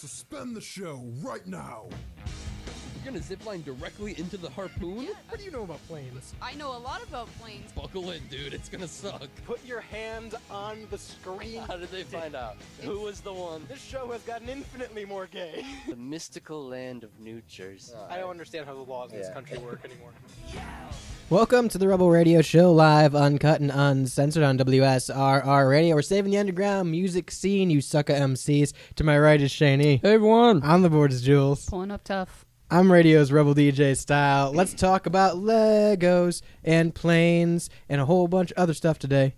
Suspend the show right now. You're gonna zipline directly into the harpoon? What do you know about planes? I know a lot about planes. Buckle in, dude. It's gonna suck. Put your hand on the screen. How did they find out? Who was the one? This show has gotten infinitely more gay. The mystical land of New Jersey. I don't understand how the laws in this country work anymore. Welcome to the Rebel Radio Show, live, uncut, and uncensored on WSRR Radio. We're saving the underground music scene, you sucker MCs. To my right is Shani. Hey, everyone. On the board is Jules. Pulling up tough. I'm radio's Rebel DJ style. Let's talk about Legos and planes and a whole bunch of other stuff today.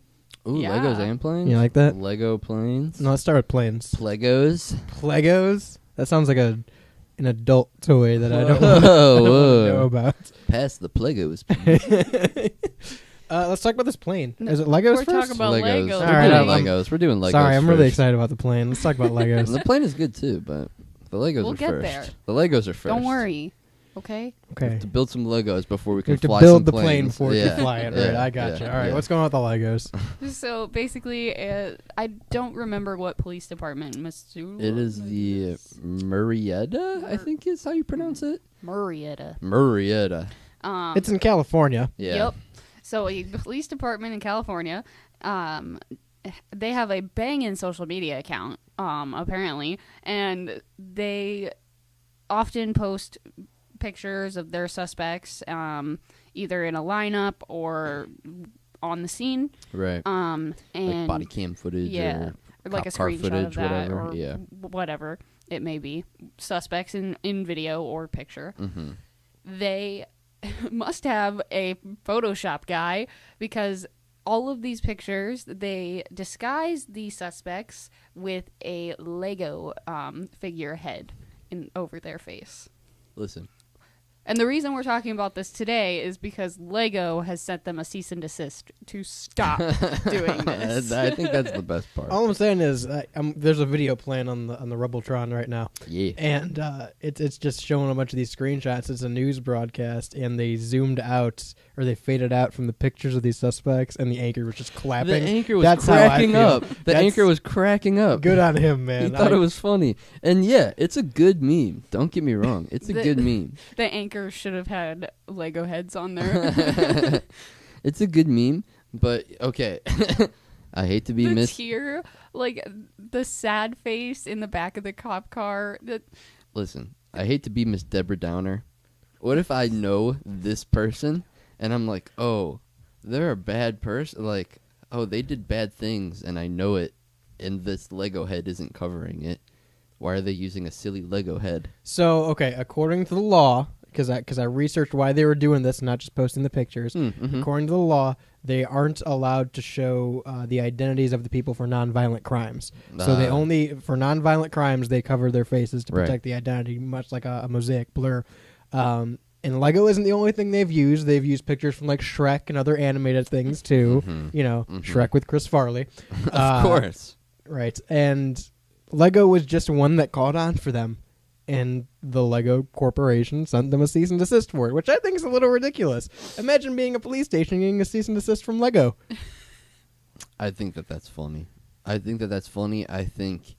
Ooh, Yeah. Legos and planes? You like that? Lego planes? No, let's start with planes. Plegos? Legos? That sounds like an adult toy that I don't Whoa, want to whoa. know about. Pass the Plegos. Let's talk about this plane. Is it Legos We're first? talking about Legos. All We're right, doing I'm- Legos. We're doing Legos. Sorry, I'm really first. excited about the plane. Let's talk about Legos. The plane is good too, but the Legos We'll are get first. there. The Legos are first. Don't worry. Okay? Okay. To build some Legos before we You can have to fly build some the plane planes. before you can fly it. Right, I got you. All right, what's going on with the Legos? So basically, I don't remember what police department Missouri. It is the Murrieta, I think is how you pronounce it. Murrieta. Murrieta. It's in California. Yeah. Yep. So the police department in California, they have a banging social media account, apparently, and they often post pictures of their suspects, either in a lineup or on the scene. Right. And Like body cam footage yeah, or like a cop car screenshot footage, of that, whatever. or Yeah. whatever it may be. Suspects in video or picture. Mm-hmm. They must have a Photoshop guy because all of these pictures, they disguise the suspects with a Lego figure head over their face. Listen. And the reason we're talking about this today is because Lego has sent them a cease and desist to stop doing this. I think that's the best part. All I'm saying is, there's a video playing on the Rebeltron right now, Yeah. and it's just showing a bunch of these screenshots. It's a news broadcast, and they zoomed out or they faded out from the pictures of these suspects, and the anchor was just clapping. The anchor was That's how I cracking feel. up. The That's anchor was cracking up. Good on him, man. He thought it was funny. And yeah, it's a good meme. Don't get me wrong. It's a good meme. The anchor should have had Lego heads on there. It's a good meme, but okay. I hate to be The tear, like the sad face in the back of the cop car. Listen, I hate to be Miss Deborah Downer. What if I know this person and I'm like, oh, they're a bad person? Like, oh, they did bad things and I know it, and this Lego head isn't covering it. Why are they using a silly Lego head? So, okay, according to the law, because I researched why they were doing this, not just posting the pictures. Mm-hmm. According to the law, they aren't allowed to show the identities of the people for nonviolent crimes. So they only, for nonviolent crimes, they cover their faces to protect the identity, much like a mosaic blur. And Lego isn't the only thing they've used. They've used pictures from like Shrek and other animated things too. You know, Shrek with Chris Farley. Of course. Right. And Lego was just one that caught on for them. And the Lego Corporation sent them a cease and desist for it, which I think is a little ridiculous. Imagine being a police station and getting a cease and desist from Lego. I think that's funny. I think that's funny. I think...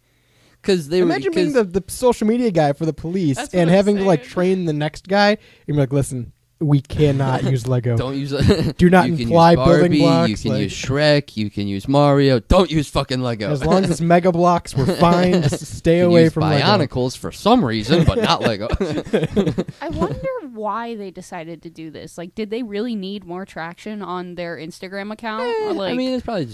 Cause they Imagine being the social media guy for the police That's and what I'm having to like saying. train the next guy and be like, listen, we cannot use Lego. Don't use Do not you can imply use building Barbie, blocks. you can like, use Shrek, you can use Mario. Don't use fucking Lego. as long as it's Mega Blocks, we're fine. Just stay You can away use from Lego. Bionicles for some reason, but not Lego. I wonder why they decided to do this. Like, did they really need more traction on their Instagram account? Or like, I mean, it probably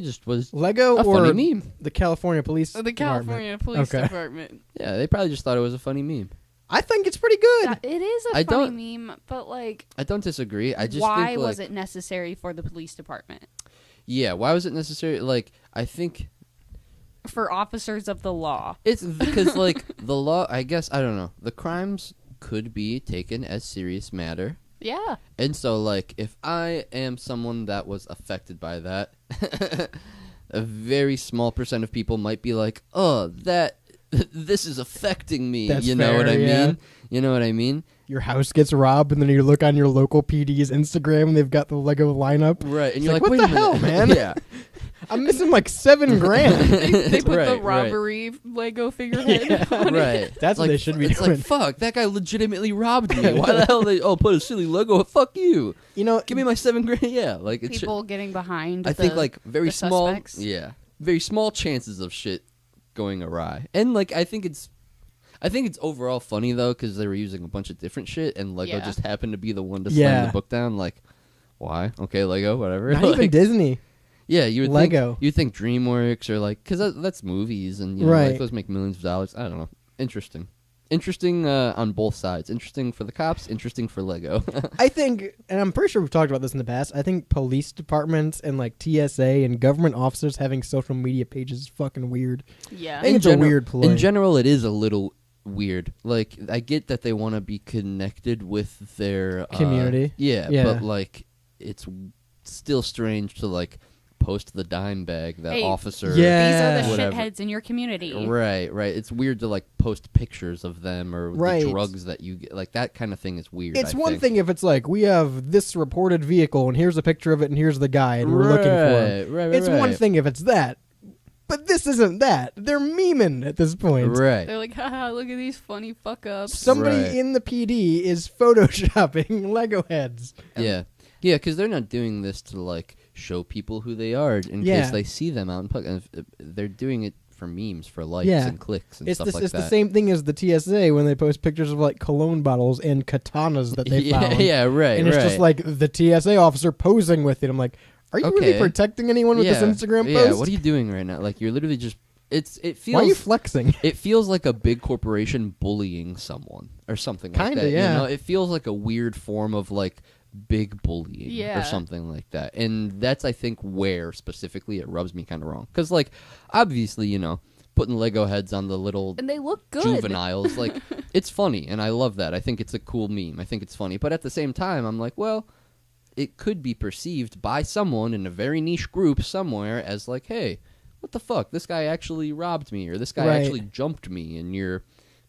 just was Lego a or funny meme. the California Police the Department? California Police Okay. Department. Yeah, they probably just thought it was a funny meme. I think it's pretty good. It is a I funny meme, but like, I don't disagree. I just why think, was like, it necessary for the police department? Yeah, why was it necessary? Like, I think For officers of the law. it's because like the law. I guess I don't know. The crimes could be taken as serious matter. Yeah. And so, like, if I am someone that was affected by that, a very small percent of people might be like, oh, this is affecting me. That's You know what I fair, yeah. mean? You know what I mean? Your house gets robbed, and then you look on your local PD's Instagram, and they've got the Lego lineup. Right. And It's you're like, like, what wait the a hell, minute. man? Yeah. I'm missing like $7,000. They put the Right, right. robbery Lego figurehead Yeah. on it. Right. That's what Like, they should be it's doing. like, fuck, that guy legitimately robbed me. Why the hell they put a silly logo? Fuck you. You know, Give me my $7,000. Yeah, like it's. People getting behind. I think like very the small. suspects. Yeah, very small chances of shit going awry. And like I think it's overall funny though because they were using a bunch of different shit and Lego Yeah. just happened to be the one to Yeah. slam the book down. Like, why? Okay, Lego, whatever. not Like, even Disney. Yeah, you would Lego. think you think DreamWorks or like because that's movies and you know, Right. like those make millions of dollars. I don't know. Interesting on both sides. Interesting for the cops. Interesting for Lego. I think, and I'm pretty sure we've talked about this in the past, I think police departments and like TSA and government officers having social media pages is fucking weird. Yeah. I think it's a weird ploy. In general, it is a little weird. Like, I get that they want to be connected with their Community. Yeah, Yeah. but like, it's still strange to like post the dime bag that Hey, officer. Yeah. These are the Whatever. shitheads in your community. Right. It's weird to like post pictures of them or Right. the drugs that you get. Like that kind of thing is weird. It's I one think. thing if it's like, we have this reported vehicle and here's a picture of it and here's the guy and we're looking for him. Right. It's one thing if it's that. But this isn't that. They're memeing at this point. Right. They're like, haha, look at these funny fuck ups. Somebody Right. in the PD is photoshopping Lego heads. Yeah. Yeah, because they're not doing this to like show people who they are in Yeah. case they see them out in public. And they're doing it for memes, for likes Yeah. and clicks and It's stuff like it's that. the same thing as the TSA when they post pictures of like cologne bottles and katanas that they yeah, found. yeah, right. And it's just right. like the TSA officer posing with it. I'm like, are you really Okay. protecting anyone with yeah. this Instagram Yeah, post? what are you doing right now? Like you're literally just. It feels. Why are you flexing? It feels like a big corporation bullying someone or something like Kinda, that. yeah. You know? It feels like a weird form of like big bullying Yeah. or something like that. And that's, I think, where specifically it rubs me kind of wrong. Because, like, obviously, you know, putting Lego heads on the little And they look good. juveniles, like, it's funny. And I love that. I think it's a cool meme. I think it's funny. But at the same time, I'm like, well, it could be perceived by someone in a very niche group somewhere as like, hey, what the fuck? This guy actually robbed me, or this guy Right. actually jumped me, and you're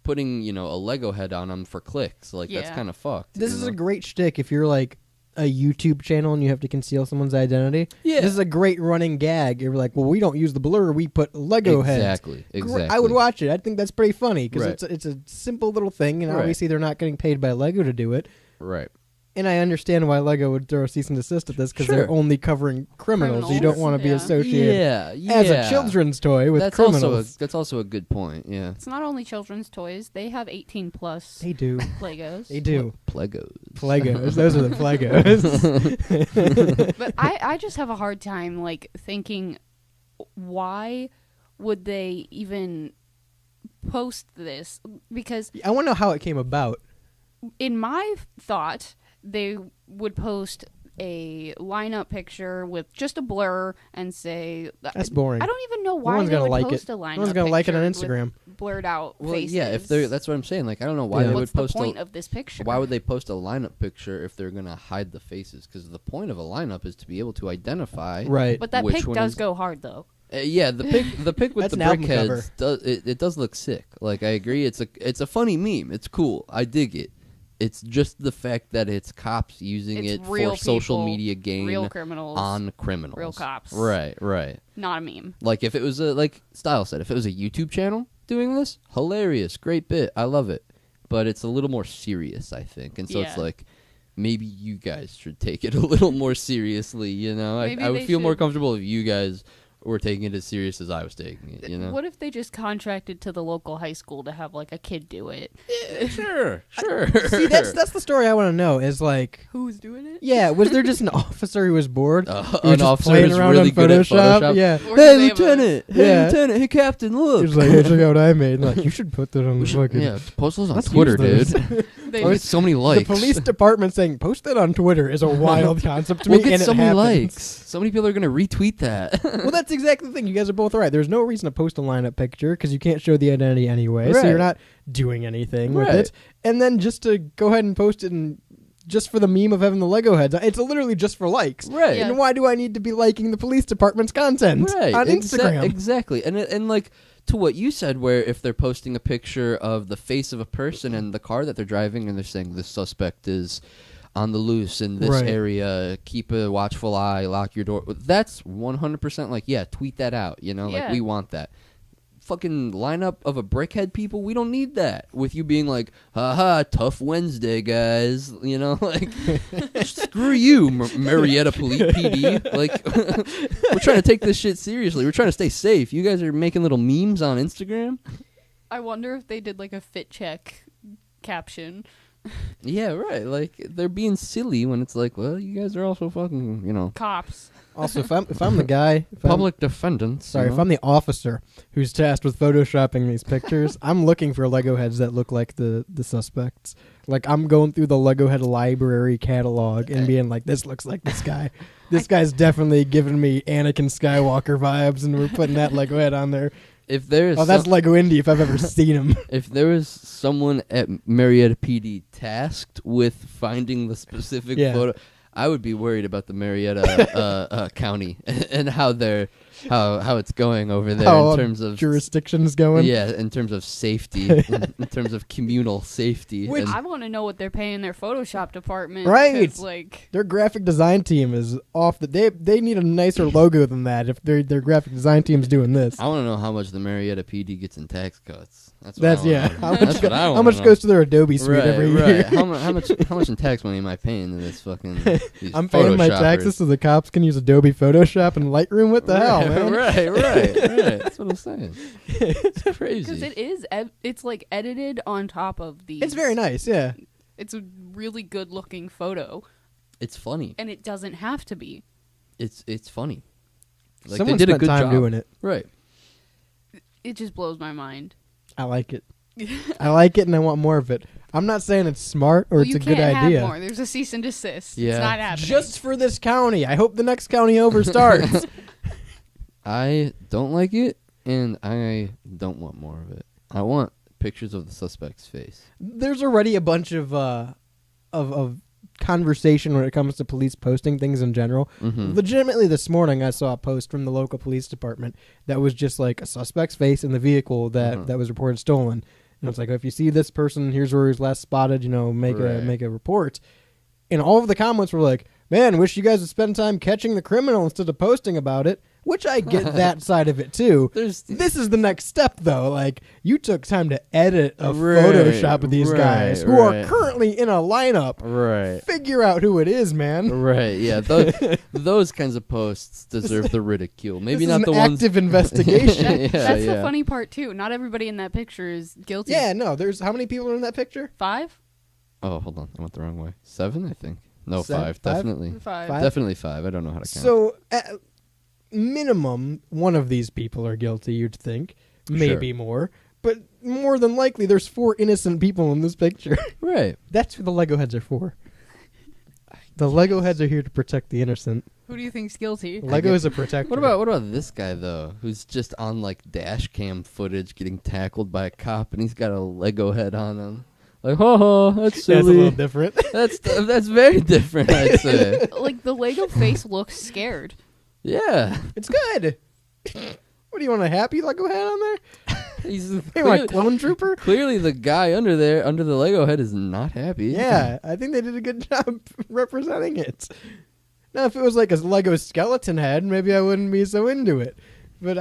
putting, you know, a Lego head on him for clicks. Like, that's Yeah. kind of fucked. This you is know? a great shtick if you're like a YouTube channel and you have to conceal someone's identity. Yeah. This is a great running gag. You're like, well, we don't use the blur. We put Lego heads. Exactly. I would watch it. I think that's pretty funny because Right. it's a simple little thing, and Right. obviously they're not getting paid by Lego to do it. Right. And I understand why Lego would throw a cease and desist at this because Sure. they're only covering criminals. You don't Criminals, want to be yeah. associated Yeah. as a children's toy with that's criminals. that's also a good point. Yeah. It's not only children's toys. They have 18 plus They do. Legos. They do. Plegos. Plegos. Those are the Plegos. But I just have a hard time like thinking why would they even post this? Because I want to know how it came about. in my thought, they would post a lineup picture with just a blur and say That's boring. I don't even know No why one's they gonna would like post it. a lineup No one's gonna like it on picture with Instagram. blurred out Well, faces. yeah. If they're that's what I'm saying. Like, I don't know why Yeah. they what's would the post point of this picture? Why would they post a lineup picture if they're gonna hide the faces? Because the point of a lineup is to be able to identify. Right. But that which pic one does is- go hard though. Yeah, the pic with That's the an album brick heads it does look sick. Like, I agree, it's a funny meme. It's cool. I dig it. It's just the fact that it's cops using It's it for real social people, media gain real criminals on criminals. real cops. Right. Not a meme. Like, if it was like Style said, if it was a YouTube channel doing this, hilarious, great bit, I love it. But it's a little more serious, I think, and so it's Yeah. like maybe you guys should take it a little more seriously. You know, Maybe I would they feel more should. comfortable if you guys were taking it as serious as I was taking it. You know, What if they just contracted to the local high school to have like a kid do it? sure. See, that's the story I want to know. Is like, Who's doing it? yeah, was there just an officer who was bored? Who was An just officer playing who's around really on good at Photoshop. Yeah. Or Hey, do they have a- Lieutenant! Yeah. Hey, Lieutenant! Hey, Captain! He Look! was like, hey, check out what I made. And like, you should put that on the fucking. Yeah, post those on Let's Twitter, use dude. those. They Or just- it's so many The likes. police department saying post that on Twitter is a wild concept to me, We'll get and so it many happens. likes. So many people are gonna retweet that. Well, that's exactly the thing. You guys are both right. There's no reason to post a lineup picture because you can't show the identity anyway, so you're Right. not doing anything with Right. it. And then just to go ahead and post it and just for the meme of having the Lego heads, it's literally just for likes. Right. Yeah. And why do I need to be liking the police department's content Right. on Instagram? Exactly. And like to what you said, where if they're posting a picture of the face of a person and the car that they're driving, and they're saying the suspect is on the loose in this Right. area. Keep a watchful eye. Lock your door. That's 100% like, yeah, tweet that out. You know, like Yeah. we want that. Fucking lineup of a brickhead people, we don't need that. With you being like, haha, tough Wednesday, guys. You know, like, screw you, Marietta PD. Like, we're trying to take this shit seriously. We're trying to stay safe. You guys are making little memes on Instagram. I wonder if they did like a fit check caption. Yeah, right. Like, they're being silly when it's like, well, you guys are also fucking, you know, Cops. Also, if I'm the guy, public defendants. Sorry, you if know? I'm the officer who's tasked with photoshopping these pictures, I'm looking for Lego heads that look like the suspects. Like, I'm going through the Lego head library catalog and being like, this looks like this guy. This guy's definitely giving me Anakin Skywalker vibes, and we're putting that Lego head on there. If there's Oh, that's Lego Indie if I've ever seen him. if there was someone at Marietta PD tasked with finding the specific Yeah. photo, I would be worried about the Marietta county and how it's going over there How in terms of jurisdiction's going. yeah, in terms of safety, in terms of communal safety. Which- and I want to know what they're paying their Photoshop department. Right. 'cause, like, Their graphic design team is off the. They need a nicer logo than that. If their graphic design team's doing this, I want to know how much the Marietta PD gets in tax cuts. That's what that's I wanna yeah. know. How much? That's what I How wanna much know. goes to their Adobe suite right, every right. year? How much in tax money am I paying to this fucking? These I'm paying my Photoshoppers? taxes so the cops can use Adobe Photoshop and Lightroom. What the hell, Right, man? right. That's what I'm saying. It's crazy. because it is, it's like edited on top of these. It's very nice, yeah. It's a really good looking photo, It's funny. and it doesn't have to be. It's funny. Like Someone they did a spent good time job doing it. Right. It just blows my mind. I like it. I like it, and I want more of it. I'm not saying it's smart or Well, it's you a good can't idea. have more. There's a cease and desist. Yeah. It's not happening. Just for this county. I hope the next county over starts. I don't like it, and I don't want more of it. I want pictures of the suspect's face. There's already a bunch of conversation when it comes to police posting things in general. Mm-hmm. Legitimately, this morning I saw a post from the local police department that was just like a suspect's face in the vehicle that was reported stolen. And it's like, if you see this person, here's where he was last spotted. You know, make a report. And all of the comments were like, "Man, wish you guys would spend time catching the criminal instead of posting about it." Which I get that side of it too. This is the next step, though. Like, you took time to edit a Photoshop of these guys who are currently in a lineup. Right. Figure out who it is, man. Right. Yeah. Those kinds of posts deserve the ridicule. Maybe This not is the an ones. active investigation. Yeah, That's yeah. the funny part too. Not everybody in that picture is guilty. Yeah, no. There's how many people are in that picture? 5? Oh, hold on. I went the wrong way. 7, I think. No, 5. Five? Definitely. 5. Five? Definitely 5. I don't know how to count. So, at minimum, one of these people are guilty. You'd think, maybe more, but more than likely, there's 4 innocent people in this picture. Right. That's what the Lego heads are for. The Lego heads are here to protect the innocent. Who do you think's guilty? Lego is a protector. What about this guy though, who's just on like dash cam footage getting tackled by a cop, and he's got a Lego head on him? Like, ho, that's Yeah, it's a silly. little different. That's very different, I'd say. Like, the Lego face looks scared. Yeah. It's good. What do you want, a happy Lego head on there? He's You want clearly, a clone trooper? clearly the guy under the Lego head is not happy. Yeah, I think they did a good job representing it. Now, if it was like a Lego skeleton head, maybe I wouldn't be so into it. But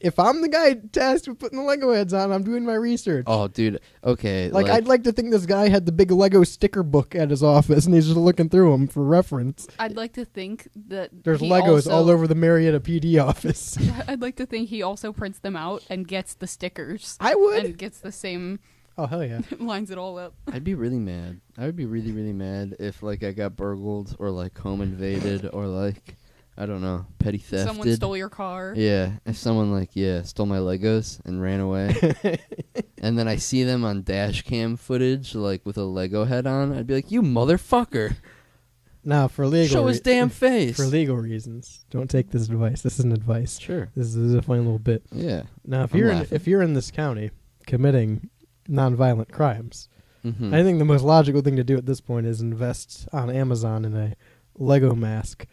if I'm the guy tasked with putting the Lego heads on, I'm doing my research. Oh, dude. Okay. Like, I'd like to think this guy had the big Lego sticker book at his office, and he's just looking through them for reference. I'd like to think that There's he Legos all also- over the Marietta PD office. I'd like to think he also prints them out and gets the stickers. I would. And gets the same, Oh, hell yeah. lines it all up. I'd be really mad. I would be really, really mad if like I got burgled or like home invaded or like I don't know, petty thefted. Someone stole your car. Yeah, if someone like stole my Legos and ran away, and then I see them on dash cam footage like with a Lego head on, I'd be like, "You motherfucker! Now, for legal Show his damn face!" For legal reasons, don't take this advice. This isn't advice. Sure. This is a funny little bit. Yeah. Now, if I'm you're laughing. if you're in this county committing nonviolent crimes, Mm-hmm. I think the most logical thing to do at this point is invest on Amazon in a Lego mask.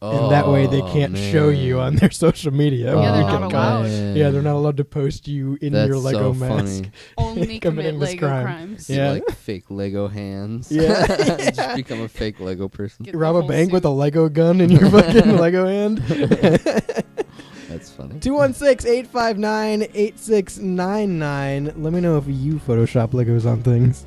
and that way they can't show you on their social media. Yeah, they're You not get allowed. caught. Yeah, they're not allowed to post you in That's your Lego so mask. funny. Only commit Committing this Lego crime. crimes. Yeah. Like fake Lego hands. Yeah. Just become a fake Lego person. Get You the rob a whole bank with suit. a Lego gun in your fucking Lego hand. That's funny. 216-859-8699. Let me know if you Photoshop Legos on things.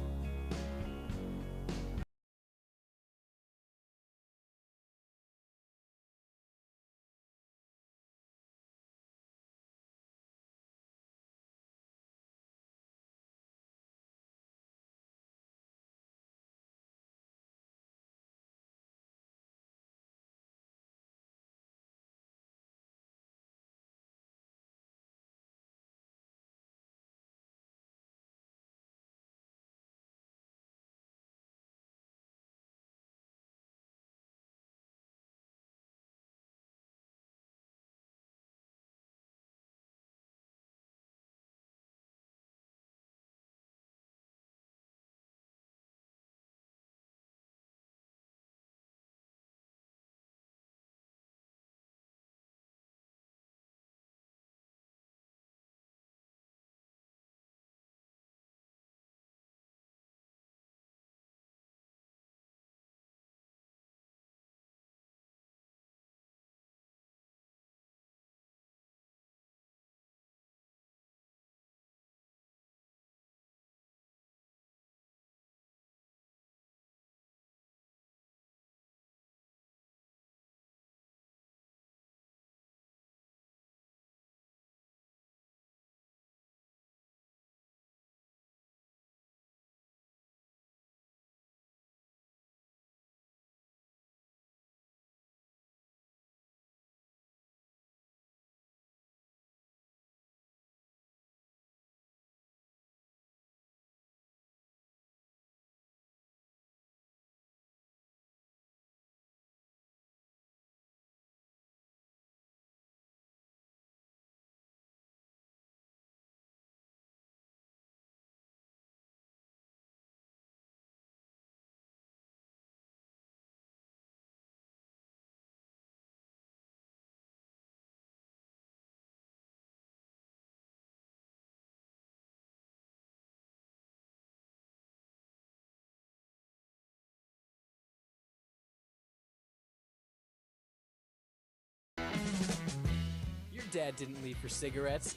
Your dad didn't leave for cigarettes.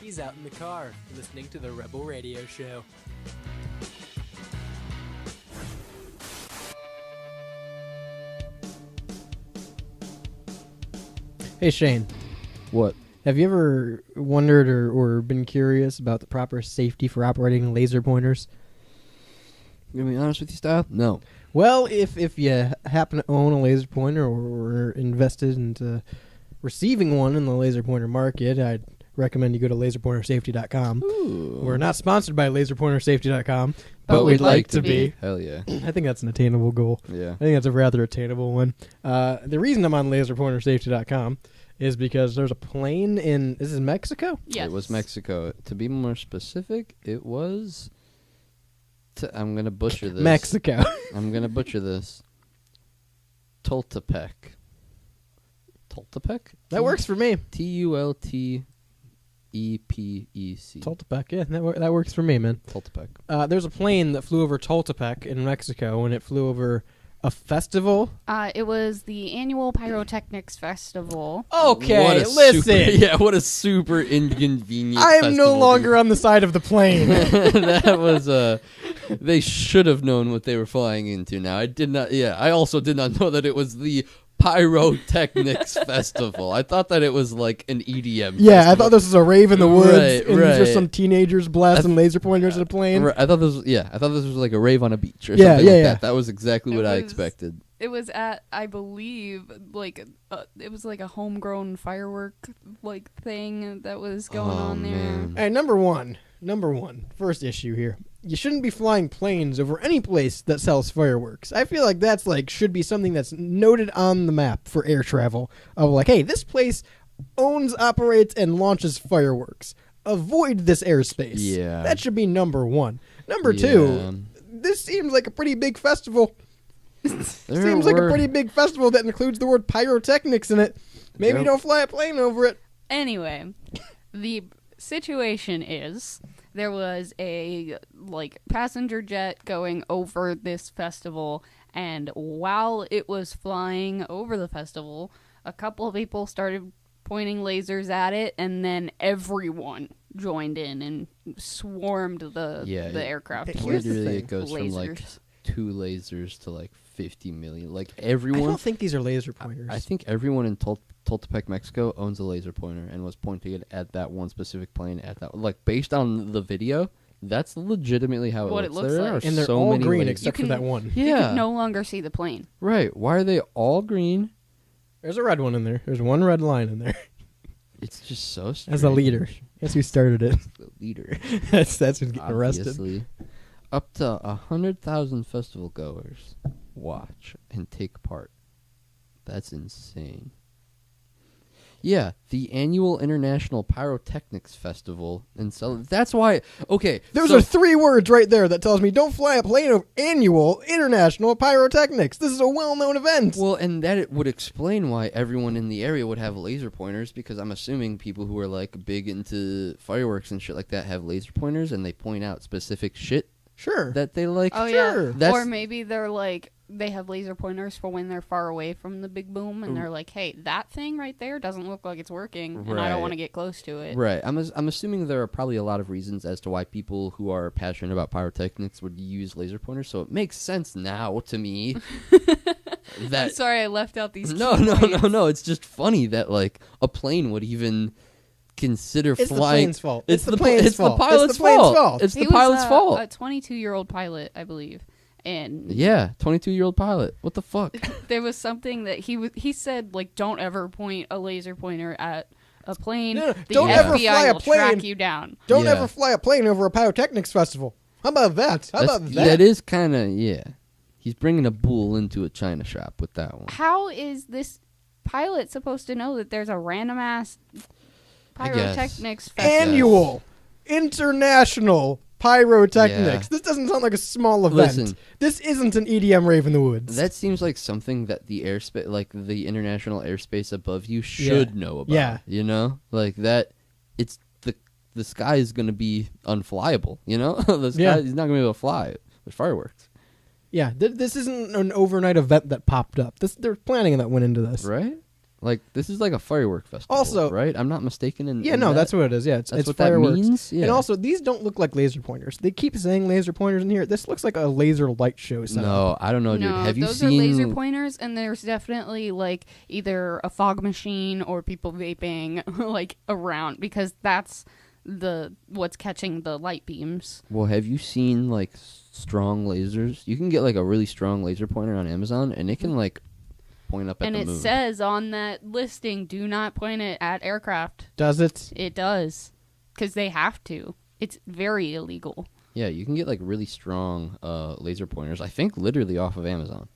He's out in the car, listening to the Rebel Radio Show. Hey, Shane. What? Have you ever wondered or been curious about the proper safety for operating laser pointers? I'm gonna be honest with you, Style? No. Well, if you happen to own a laser pointer or invested into receiving one in the laser pointer market, I'd recommend you go to laserpointersafety.com. Ooh. We're not sponsored by laserpointersafety.com, but we'd like to be. Hell yeah. I think that's an attainable goal. Yeah. I think that's a rather attainable one. The reason I'm on laserpointersafety.com is because there's a plane in, this is Mexico? Yes. It was Mexico. To be more specific, it was... I'm going to butcher this. Mexico. I'm going to butcher this. Tultepec. Tultepec? That works for me. Tultepec. Tultepec, yeah, that works for me, man. Tultepec. There's a plane that flew over Tultepec in Mexico, and it flew over a festival. It was the annual Pyrotechnics Festival. Okay, What a listen. what a super inconvenient I am festival, no dude. longer on the side of the plane. That was they should have known what they were flying into. Now I also did not know that it was the Pyrotechnics Festival. I thought that it was like an EDM Yeah, I festival. thought this was a rave in the woods, Right, and there's just right. some teenagers blasting laser pointers at a plane. I thought this was like a rave on a beach or Yeah, something yeah, like yeah. that. That was exactly It what I was- expected. It was at, I believe, like it was like a homegrown firework like thing that was going Oh, on there. man. Hey, number one, first issue here. You shouldn't be flying planes over any place that sells fireworks. I feel like that's should be something that's noted on the map for air travel. Of like, hey, this place owns, operates, and launches fireworks. Avoid this airspace. Yeah. That should be number one. Number Yeah. two, this seems like a pretty big festival. Seems like a pretty big festival that includes the word pyrotechnics in it. Maybe Yep. don't fly a plane over it. Anyway, the situation is there was a passenger jet going over this festival, and while it was flying over the festival, a couple of people started pointing lasers at it, and then everyone joined in and swarmed the aircraft. Here's the Literally, thing. it goes from like Lasers. 2 lasers to like 50 million. Like I everyone, don't think these are laser pointers. I think everyone in Tultepec, Mexico, owns a laser pointer and was pointing it at that one specific plane. At that, like based on the video, that's legitimately how What it it looks. looks There like. are and they're so all many green lasers. except for that one. You Yeah. can no longer see the plane. Right? Why are they all green? There's a red one in there. There's one red line in there. It's just so strange. As a leader. Guess who started it? The leader. that's who's getting arrested. Obviously. Up to 100,000 festival goers watch and take part. That's insane. Yeah, the annual International Pyrotechnics Festival, and so that's why. Okay, Those so- are 3 words right there that tells me don't fly a plane of annual international pyrotechnics. This is a well-known event. Well, and that it would explain why everyone in the area would have laser pointers, because I'm assuming people who are like big into fireworks and shit like that have laser pointers, and they point out specific shit Sure. that they like. Oh Sure. yeah, That's- or maybe they're they have laser pointers for when they're far away from the big boom, and they're like, "Hey, that thing right there doesn't look like it's working, and I Right. don't want to get close to it." Right. I'm assuming there are probably a lot of reasons as to why people who are passionate about pyrotechnics would use laser pointers. So it makes sense now to me. I'm that sorry, I left out these. no, key no, points. no, no. It's just funny that like a plane would even consider It's the flying. plane's fault. It's the plane's It's fault. the pilot's It's the plane's fault. fault. It's He the pilot's was fault. a 22-year-old pilot, I believe, and Yeah, 22-year-old pilot. What the fuck? there was something that he said don't ever point a laser pointer at a plane. No, The don't ever FBI fly a will track plane. you down. Don't Yeah. ever fly a plane over a pyrotechnics festival. How about that? How about that? That is kind of He's bringing a bull into a china shop with that one. How is this pilot supposed to know that there's a random ass I guess. pyrotechnics festival? Annual international pyrotechnics. Yeah. This doesn't sound like a small event. Listen. This isn't an EDM rave in the woods. That seems like something that the airspace, like the international airspace above you, should know about. Yeah. You know, like that. It's the sky is going to be unflyable. You know, the sky is not going to be able to fly with fireworks. Yeah, this isn't an overnight event that popped up. They're planning that went into this. Right? Like this is like a firework festival. Also- right? I'm not mistaken in. Yeah, in no, that? that's what it is. Yeah, it's That's what fireworks. that means. Yeah. And also, these don't look like laser pointers. They keep saying laser pointers in here. This looks like a laser light show setup. no, I don't know, dude. No, Have you those seen are laser pointers, and there's definitely either a fog machine or people vaping around, because that's what's catching the light beams. Well, have you seen like strong lasers? You can get like a really strong laser pointer on Amazon, and it can like point up at And the it moon. says on that listing, do not point it at aircraft. Does it? It does, because they have to. It's very illegal. Yeah, you can get like really strong laser pointers. I think literally off of Amazon.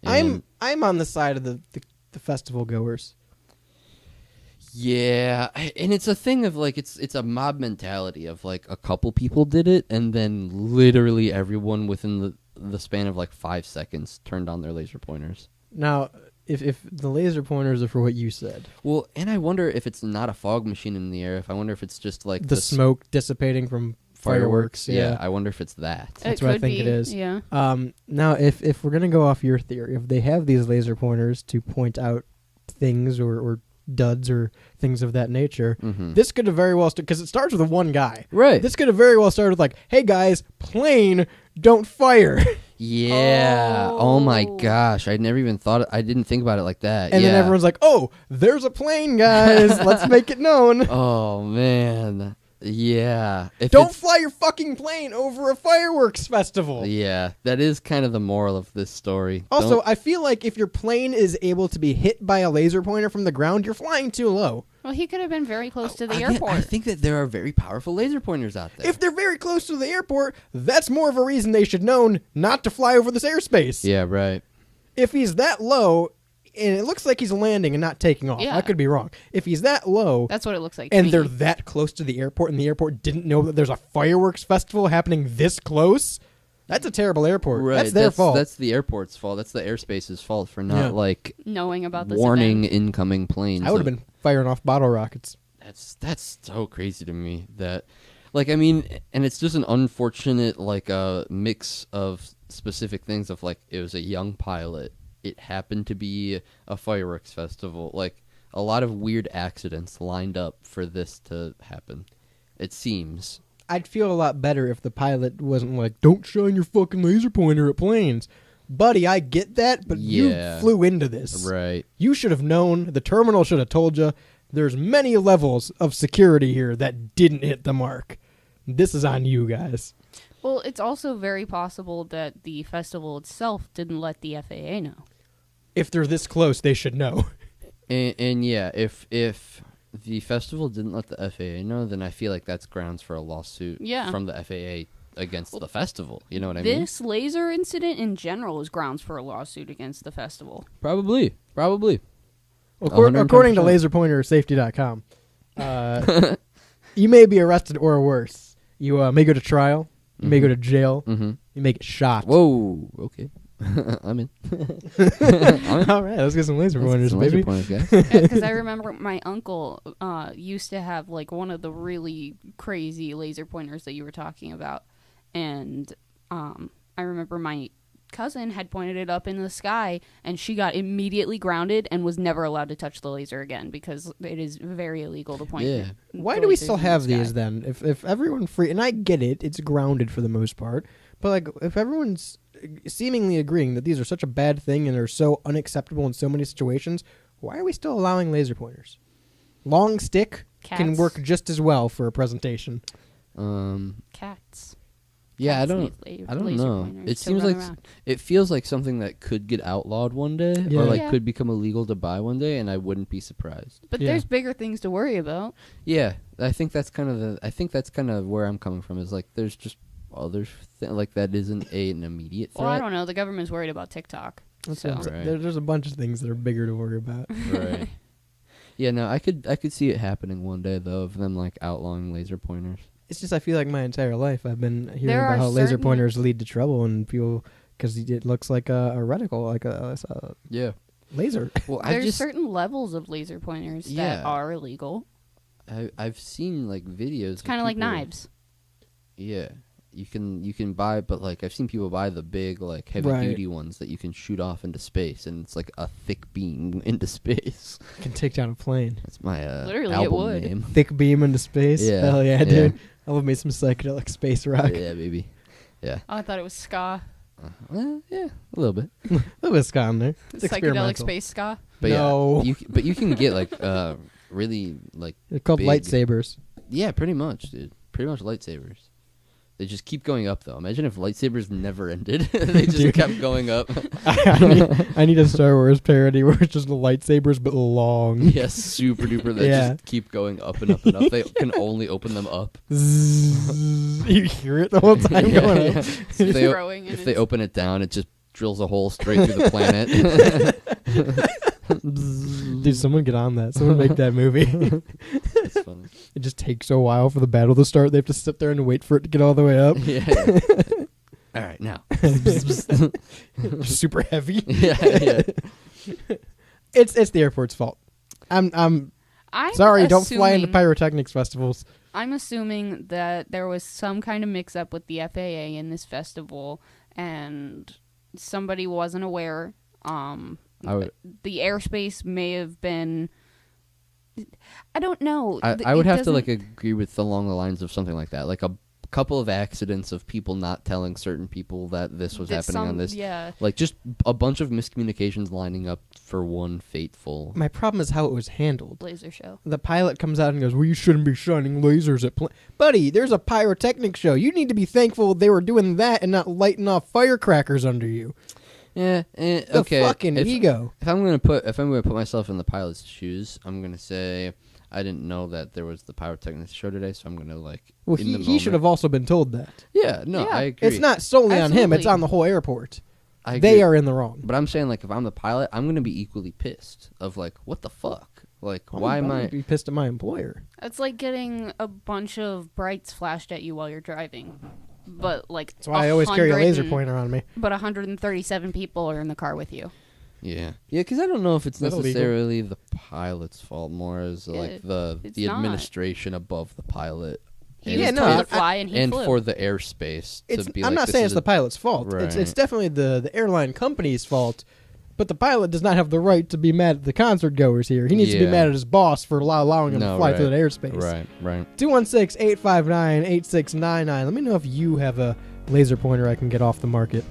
I'm on the side of the festival goers. Yeah, and it's a thing of like it's a mob mentality of like a couple people did it, and then literally everyone within the span of like 5 seconds turned on their laser pointers. Now, if the laser pointers are for what you said, Well, and I wonder if it's not a fog machine in the air. If I wonder if it's just like the smoke dissipating from fireworks. Yeah, I wonder if it's that. That's It what I could think be, it is. Yeah. Now, if we're gonna go off your theory, if they have these laser pointers to point out things or duds or things of that nature, Mhm. this could have very well because it starts with one guy. Right. This could have very well started with like, "Hey guys, plane, don't fire," Yeah. Oh my Oh. gosh, I never even thought. I didn't think about it like that. and yeah. then everyone's like, "Oh, there's a plane, guys. Let's make it known. Oh man. Yeah. If Don't it's- fly your fucking plane over a fireworks festival." Yeah, that is kind of the moral of this story. Also, Don't- I feel like if your plane is able to be hit by a laser pointer from the ground, you're flying too low. Well, he could have been very close to the Again, airport. I think that there are very powerful laser pointers out there. If they're very close to the airport, that's more of a reason they should known not to fly over this airspace. Yeah, right. If he's that low, and it looks like he's landing and not taking off, Yeah. I could be wrong. If he's that low, That's what it looks like. to and me. they're that close to the airport, and the airport didn't know that there's a fireworks festival happening this close, That's a terrible airport. Right, That's their fault. That's the airport's fault. That's the airspace's fault for not Knowing about this warning event. incoming planes. I would have been firing off bottle rockets. That's so crazy to me that, like, I mean, and it's just an unfortunate mix of specific things of like it was a young pilot. It happened to be a fireworks festival. Like a lot of weird accidents lined up for this to happen. It seems. I'd feel a lot better if the pilot wasn't like, "Don't shine your fucking laser pointer at planes." Buddy, I get that, but you flew into this. Right. You should have known. The terminal should have told you. There's many levels of security here that didn't hit the mark. This is on you guys. Well, it's also very possible that the festival itself didn't let the FAA know. If they're this close, they should know. And yeah, if the festival didn't let the FAA know, then I feel like that's grounds for a lawsuit from the FAA against the festival. You know what I mean? This laser incident in general is grounds for a lawsuit against the festival. Probably. According to laserpointersafety.com, you may be arrested or worse. You may go to trial. You may go to jail. Mm-hmm. You may get shot. Whoa. Okay. I'm in. All right, let's get some laser pointers, Some baby. laser pointers, guys. Because I remember my uncle used to have like one of the really crazy laser pointers that you were talking about, and I remember my cousin had pointed it up in the sky, and she got immediately grounded and was never allowed to touch the laser again because it is very illegal to point. Yeah. Why the do we lasers still in the have sky. these then? If everyone free, and I get it, it's grounded for the most part, but like if everyone's seemingly agreeing that these are such a bad thing and are so unacceptable in so many situations, why are we still allowing laser pointers? Long stick can Cats. work just as well for a presentation. Cats. Yeah, I Cats don't need know. pointers It to seems run like around. it feels like something that could get outlawed one day, Yeah. or like Yeah. could become illegal to buy one day, and I wouldn't be surprised. But Yeah. there's bigger things to worry about. Yeah, I think that's kind of where I'm coming from. Is like there's just other like that isn't an immediate threat. Well, I don't know. The government's worried about TikTok. That's So. what I'm saying. Right. There's a bunch of things that are bigger to worry about. Right. Yeah, no, I could see it happening one day though, of them like outlawing laser pointers. It's just I feel like my entire life I've been hearing There about are how laser certain- pointers lead to trouble and people because it looks like a reticle, like a Yeah. laser. Well, There's certain levels of laser pointers that Yeah. are illegal. I've seen like videos. It's kind of like knives. Yeah, you can buy, but like I've seen people buy the big like heavy Right. duty ones that you can shoot off into space, and it's like a thick beam into space. Can take down a plane. That's my Literally, it album would. name. Thick beam into space. Yeah, Hell yeah, yeah. dude. I love me some psychedelic space rock. Yeah, baby. Yeah. Oh, I thought it was ska. Well, yeah, a little bit. A little bit of ska in there. It's Psychedelic experimental. space ska. But No. yeah, you can get like really like They're called big. lightsabers. Yeah, pretty much, dude. Pretty much lightsabers. They just keep going up, though. Imagine if lightsabers never ended. They just Dude. kept going up. I need a Star Wars parody where it's just lightsabers but long. Yes, super duper. They Yeah. just keep going up and up and up. They can only open them up. Zzz. You hear it the whole time Yeah, going yeah. up. So if they, Growing and if they it's- open it down, it just drills a hole straight through the planet. Dude, someone get on that. Someone make that movie. It's funny. It just takes a while for the battle to start. They have to sit there and wait for it to get all the way up. Yeah. All right, now. Super heavy. Yeah. It's the airport's fault. I'm sorry. Don't fly into assuming- pyrotechnics festivals. I'm assuming that there was some kind of mix-up with the FAA in this festival, and somebody wasn't aware. I would. The airspace may have been. I don't know. I would have to like agree with along the lines of something like that, like a couple of accidents of people not telling certain people that this was happening on this. Yeah. Like just a bunch of miscommunications lining up for one fateful. My problem is how it was handled. Laser show. The pilot comes out and goes, "Well, you shouldn't be shining lasers at buddy. There's a pyrotechnics show. You need to be thankful they were doing that and not lighting off firecrackers under you." Yeah. The Okay. fucking ego. If I'm gonna put myself in the pilot's shoes, I'm gonna say I didn't know that there was the pyrotechnics show today, so I'm gonna like. Well, in the he should have moment- also been told that. Yeah. No, Yeah. I agree. It's not solely on him. It's Absolutely. on the whole airport. I They agree. are in the wrong. But I'm saying like if I'm the pilot, I'm gonna be equally pissed. Of like, what the fuck? Like, why am I'm I? gonna be pissed at my employer? It's like getting a bunch of brights flashed at you while you're driving. but like That's why I always carry a 100 laser and- pointer on me. But 137 people are in the car with you. Yeah, because I don't know if it's Is that illegal? necessarily the pilot's fault more as Yeah, like the it's not. administration above the pilot. He And was no, told I- to fly, and he and flew. for the airspace It's, to be I'm like, not this saying is it's the pilot's fault. It's Right. definitely the airline company's fault. But the pilot does not have the right to be mad at the concert goers here. He needs to be Yeah. mad at his boss for allowing him to No, fly right. through that airspace. Right. 216-859-8699. Let me know if you have a laser pointer I can get off the market.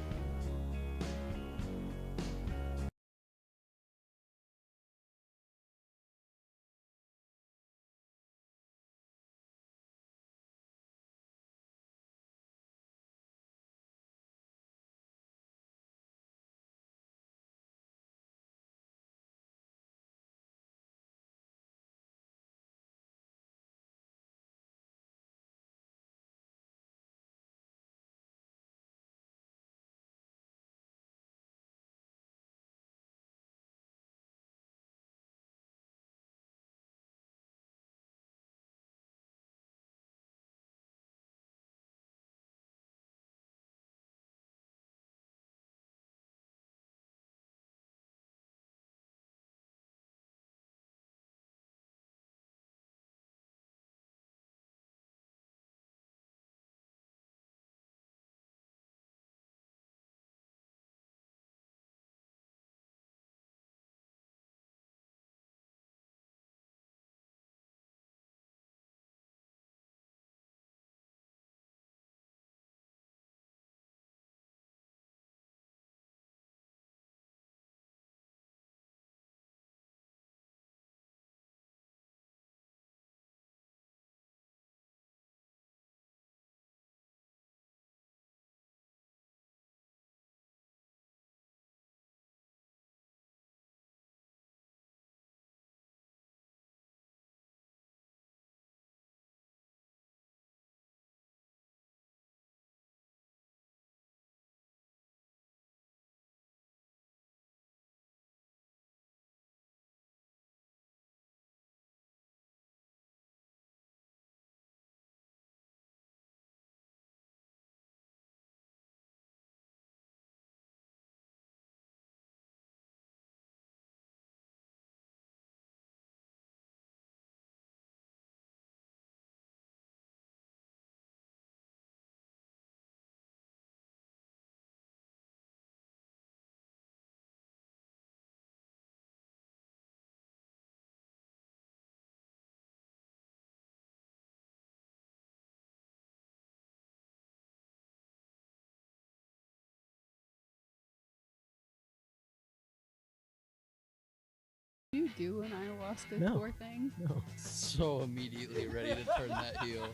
You do an ayahuasca No. tour thing? No. So immediately ready to turn that heel.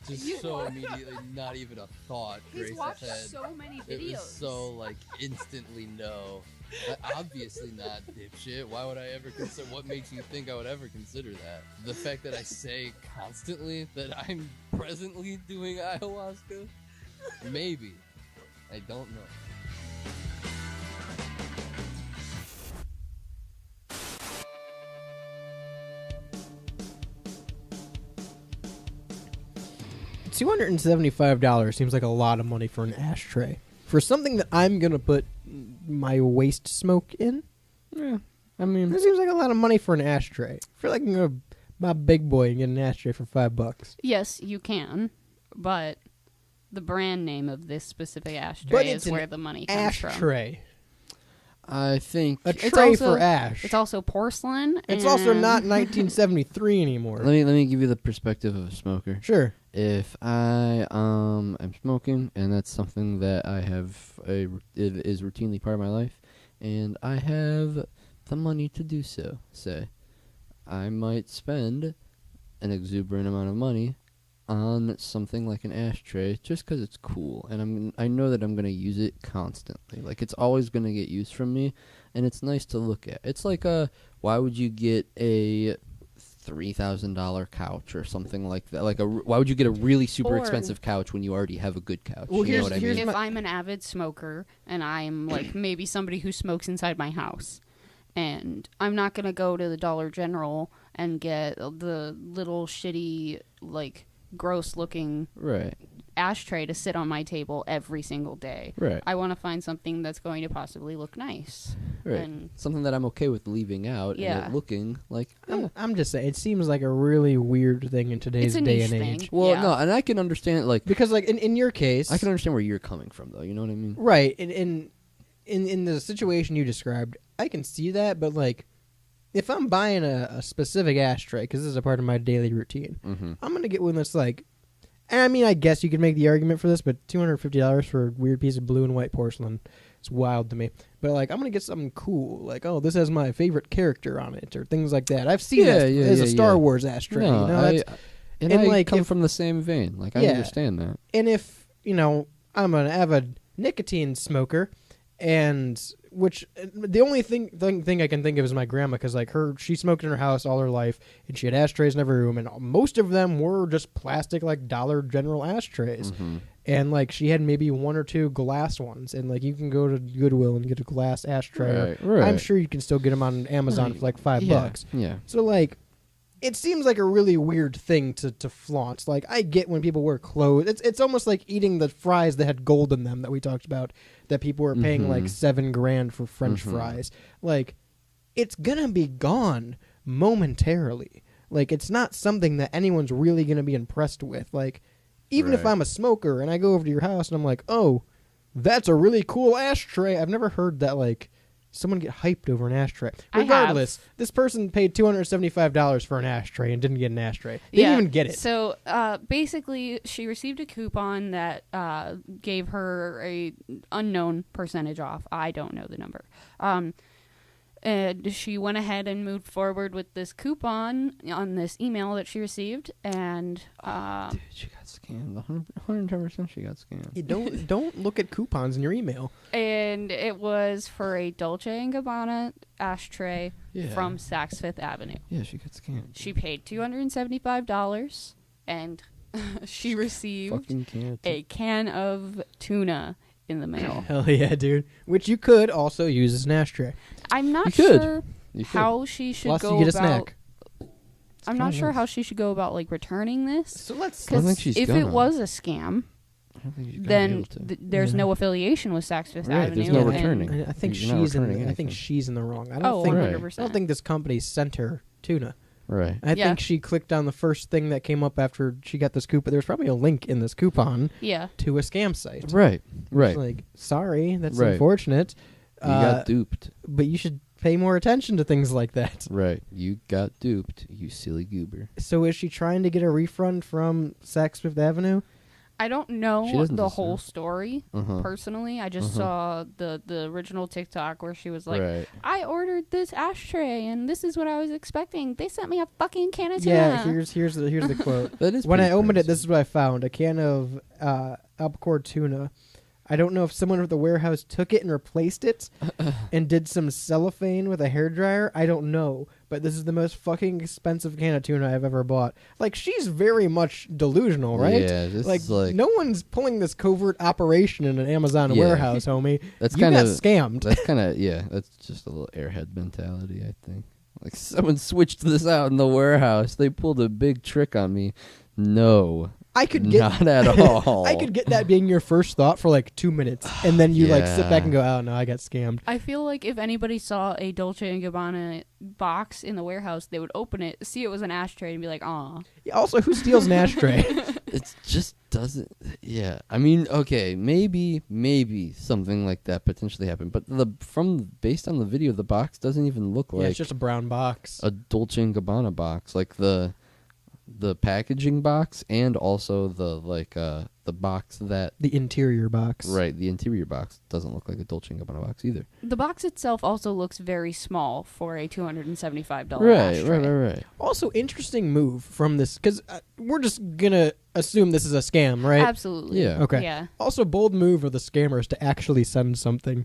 Just so immediately, not even a thought. He's Grace watched ahead. so many It videos. was so like instantly no. Obviously not, dipshit. Why would I ever consider? What makes you think I would ever consider that? The fact that I say constantly that I'm presently doing ayahuasca? Maybe. I don't know. $275 seems like a lot of money for an ashtray. For something that I'm going to put my waste smoke in, Yeah. I mean, it seems like a lot of money for an ashtray. I feel like I'm going to buy Big Boy and get an ashtray for $5. Yes, you can, but the brand name of this specific But ashtray it's is an where the money comes from. Ashtray. I think. A It's tray also- for ash. It's also porcelain. It's also and- not 1973 anymore. Let me give you the perspective of a smoker. Sure. If I am smoking, and that's something that it is routinely part of my life, and I have the money to do so, say, I might spend an exuberant amount of money on something like an ashtray just because it's cool, and I know that I'm gonna use it constantly. Like, it's always gonna get used from me, and it's nice to look at. It's like why would you get a $3,000 couch or something like that? Why would you get a really super Or- expensive couch when you already have a good couch? Well, You know what I here's mean? If I'm an avid smoker and I'm like maybe somebody who smokes inside my house, and I'm not gonna go to the Dollar General and get the little shitty, like, gross looking Right. ashtray to sit on my table every single day. Right. I want to find something that's going to possibly look nice. Right. And Something that I'm okay with leaving out Yeah. and it looking like. eh. I'm just saying, it seems like a really weird thing in today's it's a day niche and thing. age. Well, Yeah. no, and I can understand like Because like in your case, I can understand where you're coming from though. You know what I mean? right in the situation you described, I can see that, but like if I'm buying a specific ashtray because this is a part of my daily routine, Mm-hmm. I'm gonna get one that's like. And I mean, I guess you could make the argument for this, but $250 for a weird piece of blue and white porcelain is wild to me. But like, I'm gonna get something cool, like, oh, this has my favorite character on it, or things like that. I've seen that as a Star Wars ashtray. No, you know, that's, and and I like, come if- from the same vein. Like I Yeah. understand that. and if I'm an avid nicotine smoker, and which the only thing I can think of is my grandma, because like she smoked in her house all her life, and she had ashtrays in every room, and most of them were just plastic, like Dollar General ashtrays. Mm-hmm. And like she had maybe one or two glass ones, and like you can go to Goodwill and get a glass ashtray. Right. I'm sure you can still get them on Amazon Right. for like $5. Yeah. So like, it seems like a really weird thing to flaunt. Like I get when people wear clothes. It's almost like eating the fries that had gold in them that we talked about. That people were paying like Mhm. $7,000 for French Mhm. fries. Like, it's gonna be gone momentarily. Like it's not something that anyone's really gonna be impressed with. Like, even if Right. I'm a smoker and I go over to your house and I'm like, oh, that's a really cool ashtray. I've never heard that like someone get hyped over an ashtray. I have. Regardless, this person paid $275 for an ashtray and didn't get an ashtray. They didn't even get it. So basically, she received a coupon that gave her a unknown percentage off. I don't know the number. And she went ahead and moved forward with this coupon on this email that she received, and Dude, she got scammed. 110% she got scammed. You don't look at coupons in your email. it was for a Dolce & Gabbana ashtray Yeah. from Saks Fifth Avenue. Yeah, she got scammed. She paid $275, and she received Fucking can't. a can of tuna in the mail. Hell yeah, dude. Which you could also use as an ashtray. I'm not You could. sure You could. how she should Plus, go you get a about. snack. I'm not kinda sure nice. how she should go about like returning this. So let's. I don't think Because she's if gonna. it was a scam, I don't think she's gonna be then able to. there's Yeah. no affiliation with Saks Fifth Right, Avenue. there's no and- returning. I think You're not she's in. returning I think anything. she's in the wrong. I don't Oh, think. Right. 100%. I don't think this company sent her tuna. Right. I Yeah. think she clicked on the first thing that came up after she got this coupon. There's probably a link in this coupon Yeah. to a scam site. Right. It's Right. like, sorry, that's Right. unfortunate. You got duped. But you should pay more attention to things like that. Right. You got duped, you silly goober. So is she trying to get a refund from Saks Fifth Avenue? I don't She know doesn't the deserve- whole story Uh-huh. personally. I just saw the original TikTok where she was like, right. I ordered this ashtray and this is what I was expecting. They sent me a fucking can of tuna. Yeah, here's the quote. That is When I pretty opened it, crazy. this is what I found: a can of albacore tuna. I don't know if someone at the warehouse took it and replaced it and did some cellophane with a hairdryer. I don't know, but this is the most fucking expensive can of tuna I've ever bought. Like, she's very much delusional, right? Yeah, this like, is like no one's pulling this covert operation in an Amazon Yeah. warehouse, homie. that's You kind got of scammed. That's kind of That's just a little airhead mentality, I think. Like someone switched this out in the warehouse. They pulled a big trick on me. No, I could get not at all. I could get that being your first thought for like 2 minutes, and then you like sit back Yeah. and go, "Oh no, I got scammed." I feel like if anybody saw a Dolce & Gabbana box in the warehouse, they would open it, see it was an ashtray, and be like, aw. Also, who steals an ashtray? It just doesn't. Yeah, I mean, okay, maybe something like that potentially happened, but based on the video, the box doesn't even look Yeah, like it's just a brown box. a Dolce & Gabbana box, like the packaging box and also the box that The interior box. right, the interior box doesn't look like a Dolce & Gabbana box either. The box itself also looks very small for a $275 Right, ashtray. right. Also, interesting move from this, because we're just gonna assume this is a scam, right? Absolutely. Yeah. Okay. Yeah. Also, bold move of the scammers to actually send something.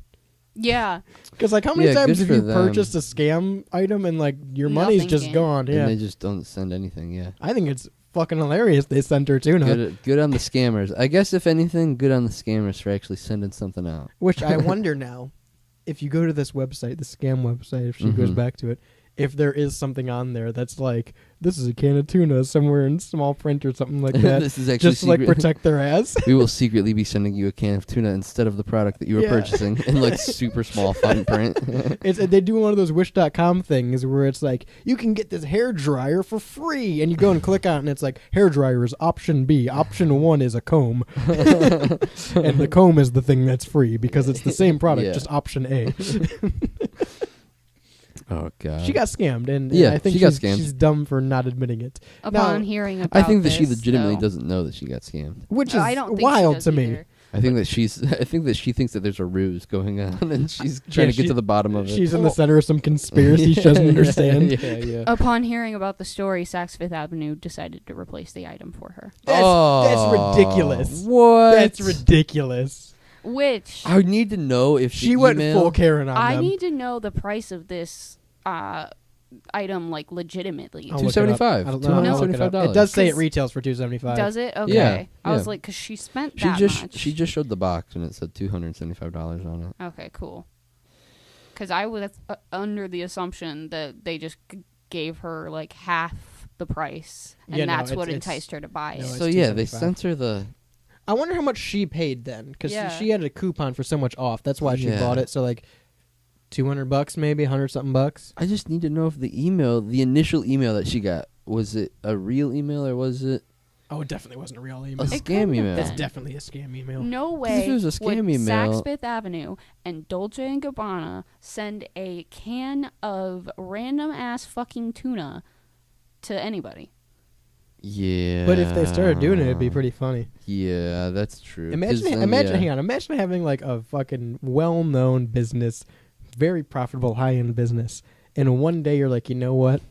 Yeah. Because like, how many Yeah, times good have you for them. purchased a scam item and like your money's Nothing just gained. gone? Yeah. And they just don't send anything. Yeah. I think it's fucking hilarious they sent her tuna. Good on the scammers. I guess if anything, good on the scammers for actually sending something out. Which I wonder now, if you go to this website, the scam website, if she goes Mhm. back to it, if there is something on there that's like, this is a can of tuna somewhere in small print or something like that. This is actually just to like secret. protect their ass. We will secretly be sending you a can of tuna instead of the product that you were Yeah. purchasing in like super small fine print. They do one of those Wish.com things where it's like, you can get this hair dryer for free, and you go and click on it, and it's like, hair dryer is option B, option 1 is a comb, and the comb is the thing that's free because it's the same product, Yeah. just option A. Oh god. She got scammed, and Yeah, I think she got she's, scammed. she's dumb for not admitting it. Upon Now, hearing about I think that she this, legitimately though, doesn't know that she got scammed. which is I don't think she wild does to me. either. I think that she thinks that there's a ruse going on, and she's trying to get she- to the bottom of it. She's in the center of some conspiracy she doesn't understand. Yeah. Upon hearing about the story, Saks Fifth Avenue decided to replace the item for her. That's ridiculous. What? That's ridiculous. Which I need to know if She the went email, full Karen on I them. need to know the price of this item, like legitimately. I'll look it up. $275. I don't know. I'll look it up. $275. It does say it 'Cause- retails for $275. Does it? Okay. Yeah, I was yeah. like, because she spent She that just much. she just showed the box and it said $275 on it. Okay, cool. Because I was under the assumption that they just gave her like half the price, and Yeah, no, that's what it's- enticed her to buy no, it. it's So yeah, they $275. sent her the. I wonder how much she paid then, because Yeah. she had a coupon for so much off. That's why she Yeah. bought it. So like $200 maybe, 100 something bucks. I just need to know if the initial email that she got, was it a real email or was it Oh, it definitely wasn't a real a email. It scam couldn't have email? That's been. definitely a scam email. No 'Cause way if it was a would scam email- Saks Fifth Avenue and Dolce & Gabbana send a can of random ass fucking tuna to anybody. Yeah. But if they started doing it, it'd be pretty funny. Yeah, that's true. 'Cause Imagine, then, yeah. hang on, imagine having like a fucking well-known business, very profitable, high-end business, and one day you're like, you know what?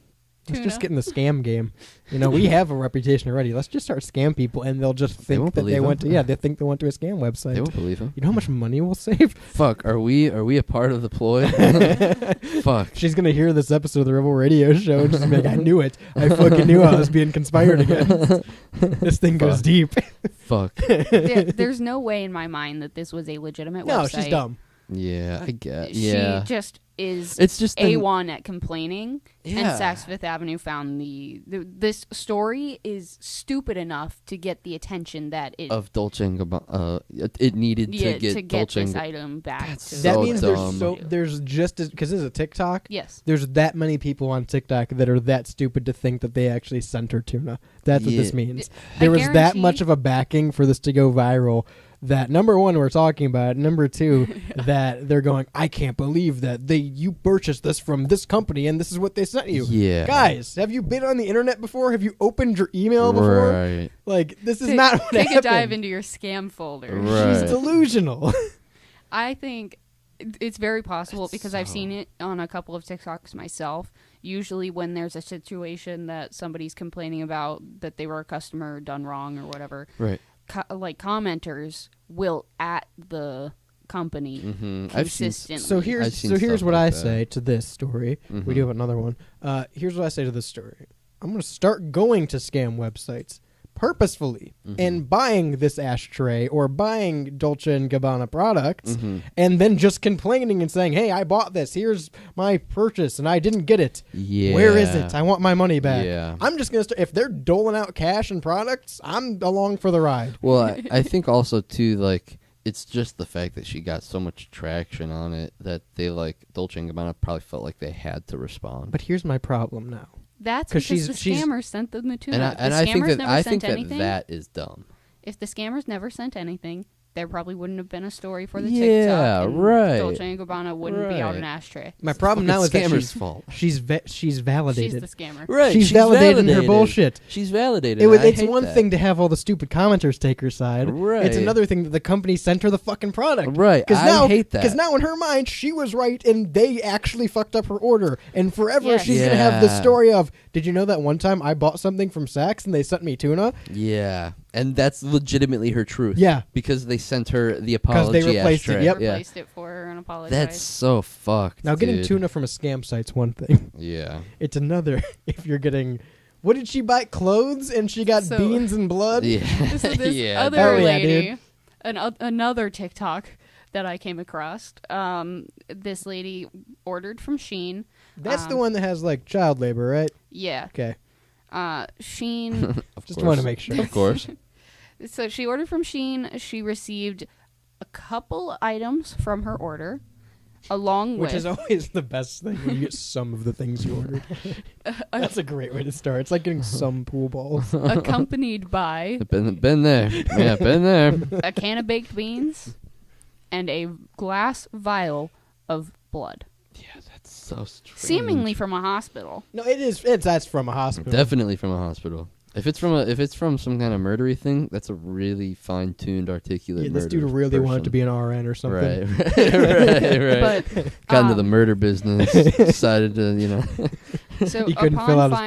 Let's just Tuna. get in the scam game. You know, we have a reputation already. Let's just start scam people, and they'll just think won't that they believe went to. them. Yeah, they think they went to a scam website. They won't believe him. You know how much money we'll save? Fuck, are we a part of the ploy? Fuck. She's gonna hear this episode of the Rebel Radio Show and just be like, I knew it. I fucking knew I was being conspired against. This thing goes Fuck. deep. Fuck. There's no way in my mind that this was a legitimate No, website. she's dumb. Yeah, I get. Yeah. She just is It's just the- A1 at complaining. Yeah. And Saks Fifth Avenue found this story is stupid enough to get the attention that it of Dolce and Gabbana. It needed yeah, to get Dolce this and item back. That's to so That means dumb. there's just as, because this is a TikTok. yes. There's that many people on TikTok that are that stupid to think that they actually sent her tuna. That's what this Yeah. means. I There was that guarantee- much of a backing for this to go viral that, number one, we're talking about. Number two, that they're going, I can't believe that you purchased this from this company and this is what they sent you. Yeah. Guys, have you been on the internet before? Have you opened your email before? Right. Like, this is Take- not what take happened. a dive into your scam folder. Right. She's delusional. I think it's very possible because I've seen it on a couple of TikToks myself. Usually when there's a situation that somebody's complaining about that they were a customer done wrong or whatever, Right. like commenters will at the company Mm-hmm. I've seen. consistently. So I've here's seen here's stuff what like I that. say to this story. We Mhm. do have another one. Here's what I say to this story. I'm going to start going to scam websites purposefully and buying this ashtray or buying Dolce and Gabbana products and then just complaining and saying, "Hey, I bought this. Here's my purchase and I didn't get it. Yeah. Where is it? I want my money back." Yeah. I'm just going to start, if they're doling out cash and products, I'm along for the ride. Well, I think also too, like, it's just the fact that she got so much traction on it that they, like, Dolce and Gabbana probably felt like they had to respond. But here's my problem now. That's 'Cause because the she's- scammers sent them the tuna. and If I the think scammers that never sent that anything, that is dumb. if the scammers never sent anything, there probably wouldn't have been a story for the Yeah, TikTok. And right. Dolce and Gabbana wouldn't be out Right. an ashtray. My problem now is that Scammer's fault. she's validated. She's the scammer. Right. She's validating her bullshit. She's validated. It's one thing to have all the stupid commenters take her side. Right. It's another thing that the company sent her the fucking product. Right. I hate that. Because now in her mind, she was right and they actually fucked up her order. And forever she's going to have the Yeah. story of, did you know that one time I bought something from Saks and they sent me tuna? Yeah, and that's legitimately her truth. Yeah. because they sent her the 'Cause apology. they replaced it, ashtray. yep. Yeah, Replaced it for her and apologized. that's so fucked. Now, getting dude. tuna from a scam site's one thing. Yeah. It's another if you're getting... What did she buy? Clothes and she got So- beans and blood? Yeah. So this yeah. other Oh, yeah, lady, dude. another TikTok that I came across. This lady ordered from Shein. That's the one that has like child labor, right? Yeah. Okay. Shein. Just want to make sure. Of course. So she ordered from Shein. She received a couple items from her order, along Which with... is always the best thing when you get some of the things you ordered. That's a great way to start. It's like getting some pool balls. accompanied by Been there. Yeah, been there. a can of baked beans and a glass vial of blood. Yeah, that's so strange. Seemingly from a hospital. No, that's from a hospital. Definitely from a hospital. If it's from some kind of murdery thing, that's a really fine-tuned, articulate. Yeah, this murder dude really wanted person. to be an RN or something. Right. But Got into the murder business. Decided to, so He couldn't upon fill out his finding-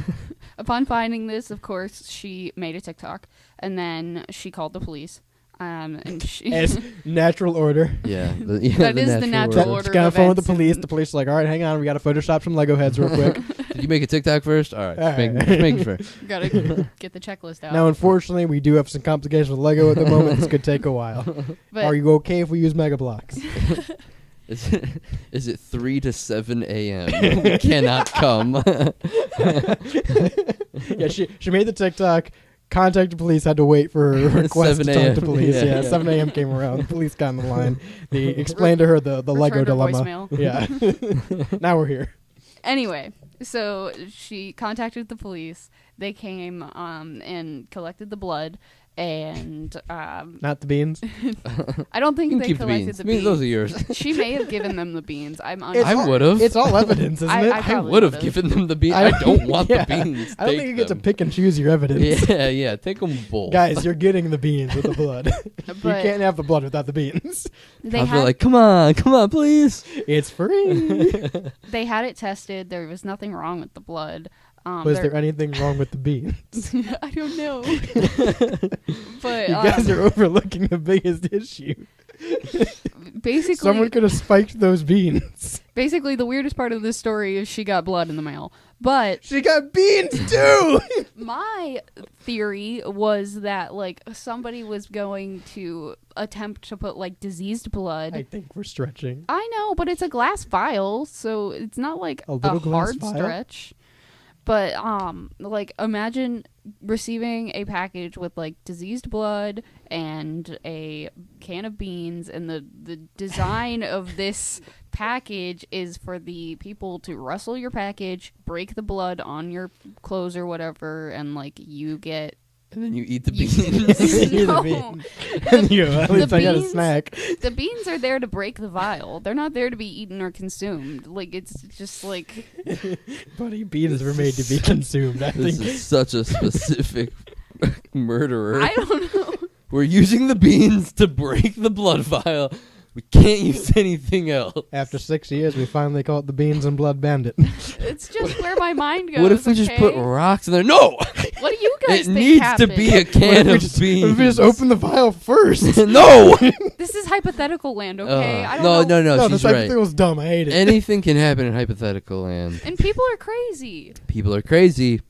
passion. Upon finding this, of course, she made a TikTok, and then she called the police. And she As natural order. Yeah. That is the natural order. Got on the phone with the events. police. The police are like, all right, hang on. We got to Photoshop some Lego heads real quick. Did you make a TikTok first? All right. All right. Just making sure. gotta get the checklist out. Now, unfortunately, we do have some complications with Lego at the moment. This could take a while. but Are you okay if we use Mega Blocks? Is it 3 to 7 a.m.? We cannot come. Yeah, she made the TikTok. Contacted police, had to wait for her request to 7 talk a.m. to police. Yeah, Yeah, yeah. 7 a.m. came around. The police got on the line. They explained to her the Lego Returned her dilemma. voicemail. Yeah. Now we're here. Anyway, so she contacted the police. They came and collected the blood, and Not the beans. I don't think You can they keep the collected beans. the I mean, beans. those are yours. She may have given them the beans. I'm It's unsure. I all- would have. It's all evidence, isn't I it? I probably would have would've. given them the beans. I don't want yeah. the beans. I don't Take think you get to them. pick and choose your evidence. Yeah. Take them both. Guys, you're getting the beans with the blood. You But can't have the blood without the beans. they I had feel like, come on, please. It's free. they had it tested. There was nothing wrong with the blood. Was there anything wrong with the beans? I don't know. But You guys are overlooking the biggest issue. basically, Someone could have spiked those beans. basically, the weirdest part of this story is she got blood in the mail. But She got beans too. my theory was that like somebody was going to attempt to put like diseased blood. I think we're stretching. I know, but it's a glass vial, so it's not like A a, little glass hard vial? stretch. But like imagine receiving a package with like diseased blood and a can of beans, and the design of this package is for the people to rustle your package, break the blood on your clothes or whatever, and like you get And then you eat the You- beans. You're the No. bean. And you, at least I got a beans- snack. The beans are there to break the vial. They're not there to be eaten or consumed. Like it's just like Buddy, beans were made to be consumed. I This think. is such a specific murderer. I don't know. We're using the beans to break the blood vial. We can't use anything else. After 6 years, we finally call it the Beans and Blood Bandit. It's just where my mind goes. What if we just okay? put rocks in there? No! What do you guys It think needs happened? to be a can of beans. What if we just open the vial first? No! This is hypothetical land, okay? I don't no, know. no, this she's right. hypothetical's dumb. I hate it. Anything can happen in hypothetical land. And people are crazy. People are crazy.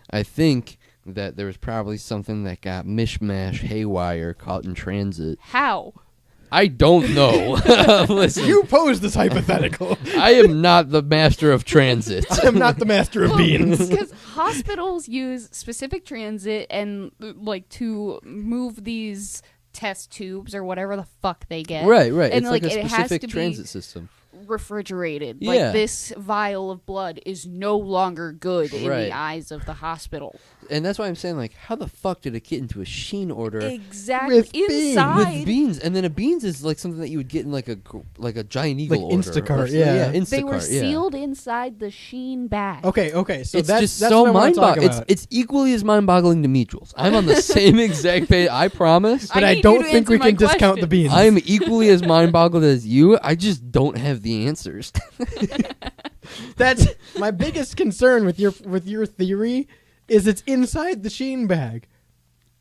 I think that there was probably something that got mishmash, haywire, caught in transit. How? I don't know. Listen, You posed this hypothetical. I am not the master of transit. I'm not the master of beans. Because hospitals use specific transit and like to move these test tubes or whatever the fuck they get. Right. And It's like a it has specific to transit be system. refrigerated. Yeah. Like this vial of blood is no longer good in Right. the eyes of the hospital. And that's why I'm saying, like, how the fuck did it get into a Sheen order Exactly. With beans. Inside. with beans? And then a beans is like something that you would get in like a Giant Eagle Like order. Instacart, or- yeah. Instacart, they were yeah. sealed inside the Sheen bag. Okay. So It's that's just that's so what I wanna talk mind-boggling. about. It's equally as mind-boggling to me, Jules. I'm on the same exact page. I promise. But I I need don't you to think we answer my can discount the question. beans. I'm equally as mind-boggled as you. I just don't have the answers. That's my biggest concern with your theory. Is it's inside the Sheen bag.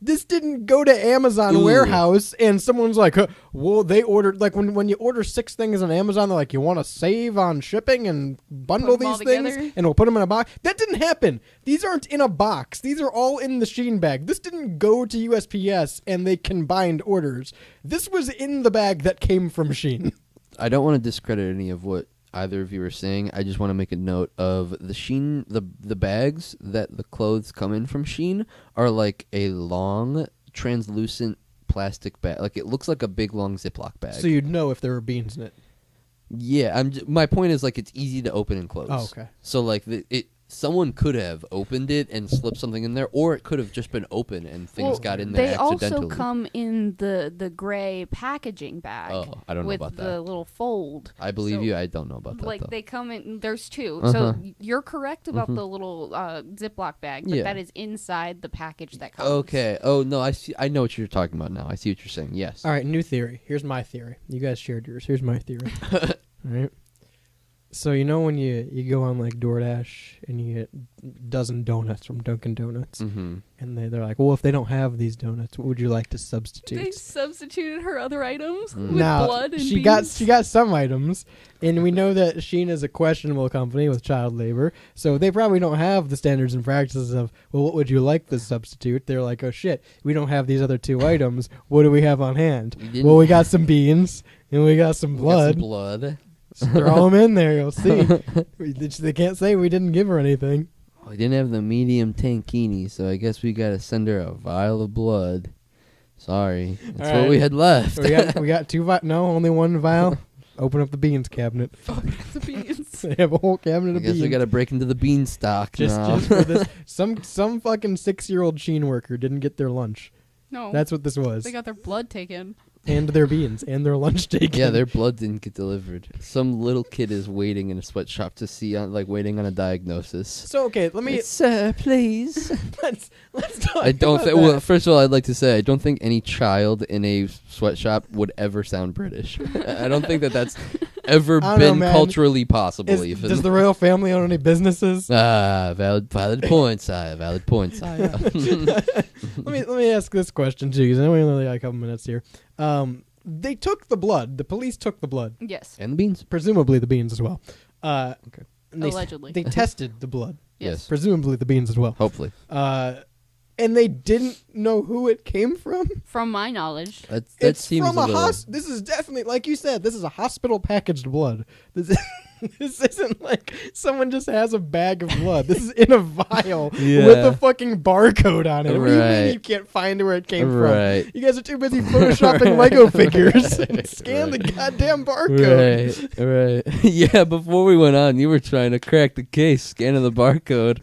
This didn't go to Amazon Ooh. warehouse and someone's like, well, they ordered, like when you order 6 things on Amazon, they're like, you want to save on shipping and bundle Put 'em all these things together? and we'll put them in a box. That didn't happen. These aren't in a box. These are all in the Shein bag. This didn't go to USPS and they combined orders. This was in the bag that came from Shein. I don't want to discredit any of what either of you are saying. I just want to make a note of the Shein, the bags that the clothes come in from Shein are like a long, translucent plastic bag. Like it looks like a big, long Ziploc bag. So you'd know if there were beans in it. Yeah, my point is like it's easy to open and close. Oh, okay. So like someone could have opened it and slipped something in there, or it could have just been open and things got in there They accidentally. also come in the gray packaging bag. Oh, I don't know with about the that. little fold. I believe So, you. I don't know about that. Like though. they come in. There's 2. Uh-huh. So you're correct about the little Ziploc bag, but Yeah. that is inside the package that comes. Okay. Oh no, I see. I know what you're talking about now. I see what you're saying. Yes. All right, new theory. Here's my theory. You guys shared yours. Here's my theory. All right. So you know when you go on like DoorDash and you get a dozen donuts from Dunkin' Donuts, Mm-hmm. and they're like, well, if they don't have these donuts, what would you like to substitute? They substituted her other items with Now blood and she beans. got some items, and we know that Shein is a questionable company with child labor, so they probably don't have the standards and practices of, well, what would you like to substitute? They're like, oh shit, we don't have these other 2 items. What do we have on hand? We didn't- Well, we got some beans and we got some We got blood. some blood. Throw them in there, you'll see. They can't say we didn't give her anything. We didn't have the medium tankini, so I guess we gotta send her a vial of blood. Sorry, that's All what we right. had left. We got 2 no, only 1 vial. Open up the beans cabinet. the beans. They have a whole cabinet I of guess beans. we gotta break into the bean stock just now. for this. Some fucking 6-year-old Shein worker didn't get their lunch. No, That's what this was. they got their blood taken. And their beans and their lunch taken. Yeah, their blood didn't get delivered. Some little kid is waiting in a sweatshop to see, waiting on a diagnosis. So okay, let me Sir, please. let's talk. I don't about think. that. Well, first of all, I'd like to say I don't think any child in a sweatshop would ever sound British. I don't think that's ever I don't know, been man. culturally possible. Even. Does the royal family own any businesses? Valid points, sire. Valid points, sire. Let me ask this question too, because I only only got a couple minutes here. They took the blood. The police took the blood, Yes. And the beans. presumably the beans as well. Okay. And they, Allegedly. they tested the blood, Yes. presumably the beans as well. Hopefully. And they didn't know who it came from. From my knowledge. That It's seems from a a little. This is definitely, like you said, this is a hospital packaged blood. This isn't like someone just has a bag of blood. This is in a vial with Yeah. a fucking barcode on it. What do you mean Right. you can't find where it came Right. from? You guys are too busy photoshopping Lego figures and scan the goddamn barcode. Right. Yeah. Before we went on, you were trying to crack the case, scanning the barcode,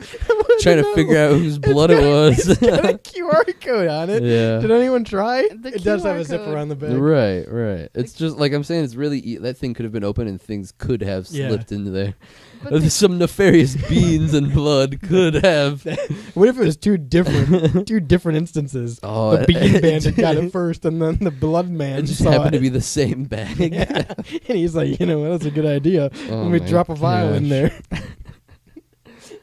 trying to figure out whose blood it was. It's got a QR code on it. Yeah. Did anyone try? The It does have a QR zipper code. on the back. Right. It's just like I'm saying. It's really that thing could have been open and things could have Yeah. slipped into there. But Some nefarious beans and blood could have. What if it was two different instances? Oh, The bean bandit got it first, and then the blood man It just saw happened it. to be the same bag. Yeah. And he's like, you know what, that's a good idea. Oh Let me my drop a vial in gosh. there.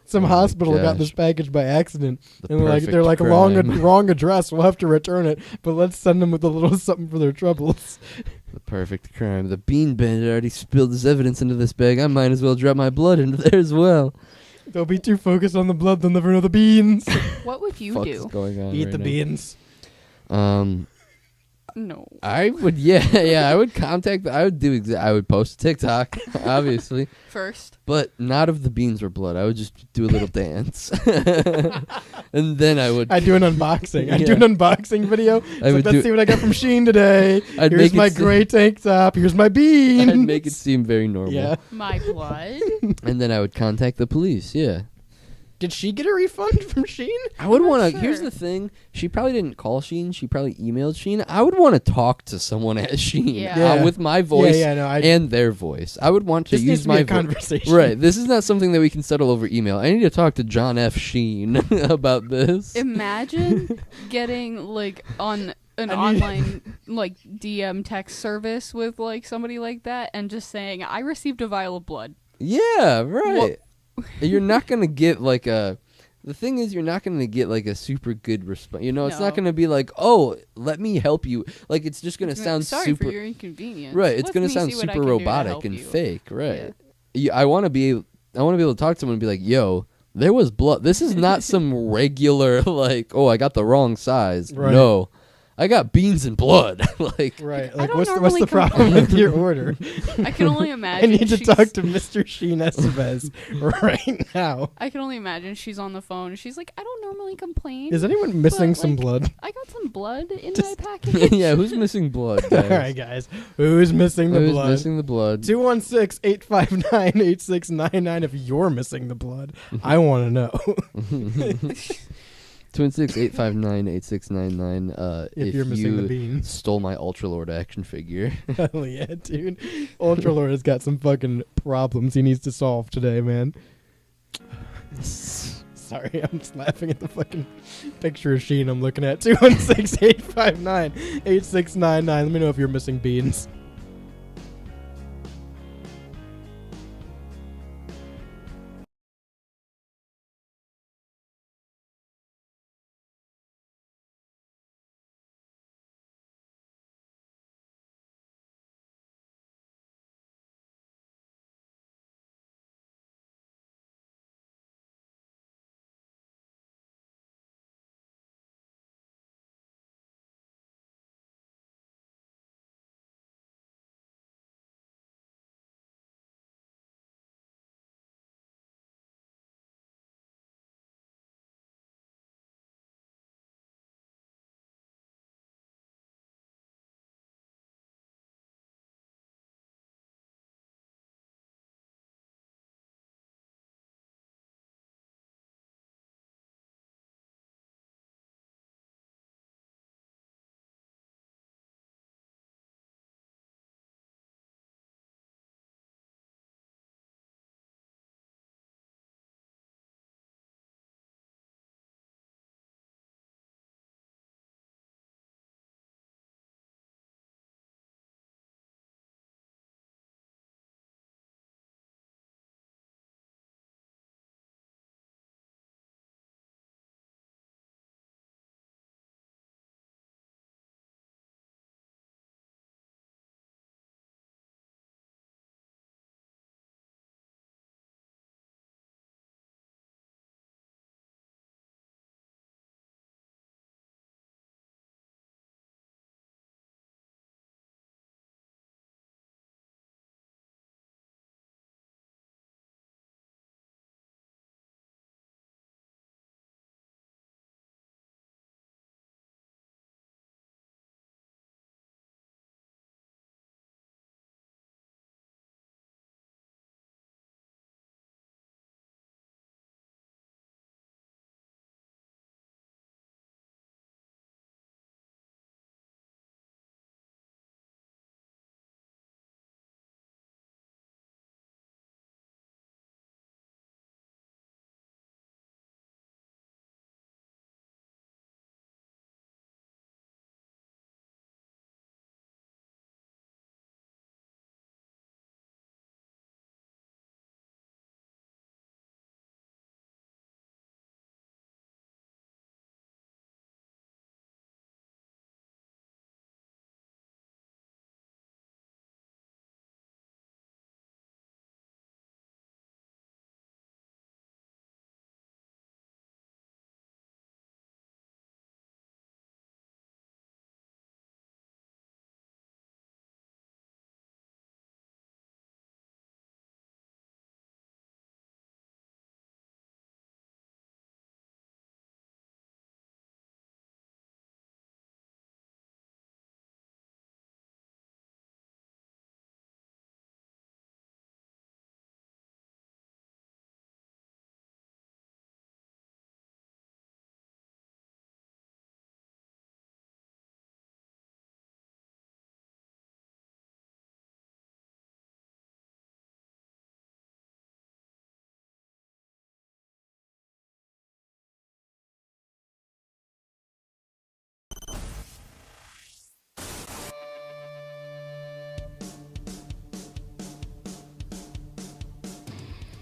Some Oh my hospital got gosh. this package by accident, The and perfect they're like crime. wrong address. We'll have to return it, but let's send them with a little something for their troubles. The perfect crime. The bean bandit already spilled his evidence into this bag. I might as well drop my blood into there as well. They'll be too focused on the blood, they'll never know the beans. what would you Fuck is do? going on Eat right the now? beans. No. I would, yeah, I would contact. I would do. I would post a TikTok, obviously, First. but not of the beans or blood. I would just do a little dance, and then I would. I do an unboxing. I do Yeah. an unboxing video. It's like, would let's do- see what I got from Shein today. I'd Here's make it my seem- gray tank top. Here's my beans. I'd make it seem very normal, Yeah. My blood? and then I would contact the police. Yeah, Did she get a refund from Shein? I would not want to. Here's sure. the thing: she probably didn't call Shein. She probably emailed Shein. I would want to talk to someone at Shein Yeah. with my voice Yeah, no, and their voice. I would want to this needs use to be my a voice. conversation. Right. This is not something that we can settle over email. I need to talk to John F. Sheen about this. Imagine getting like on an I need- online like DM text service with like somebody like that and just saying, I received a vial of blood. Yeah, right. You're not gonna get like a The thing is, you're not going to get like a super good response. You know, it's not No. going to be like, "Oh, let me help you." Like, it's just going to sound Sorry super. for your inconvenience. Right, it's Let going me to sound see what I super can do to robotic help and you. fake. Right. I want to be able to talk to someone and be like, "Yo, there was blood. This is not some regular like, oh, I got the wrong size. Right. No, I got beans and blood." Like, Right. I Like, don't what's the normally problem with your order? I can only I imagine. need to she's- talk to Mr. Sheen Estevez right now. I can only imagine she's on the phone. She's like, I don't normally complain. Is anyone missing But, some like, blood? I got some blood in Just- my package. yeah, who's missing blood? All Guys? right, guys. Who's missing the Who's blood? missing the blood? 216-859-8699 if you're missing the blood. I want to know. 216-859-8699. if you're missing the you beans. stole my Ultra Lord action figure. Hell yeah, dude. Ultra Lord has got some fucking problems he needs to solve today, man. Sorry, I'm just laughing at the fucking picture of Sheen I'm looking at. 216-859-8699. Let me know if you're missing beans.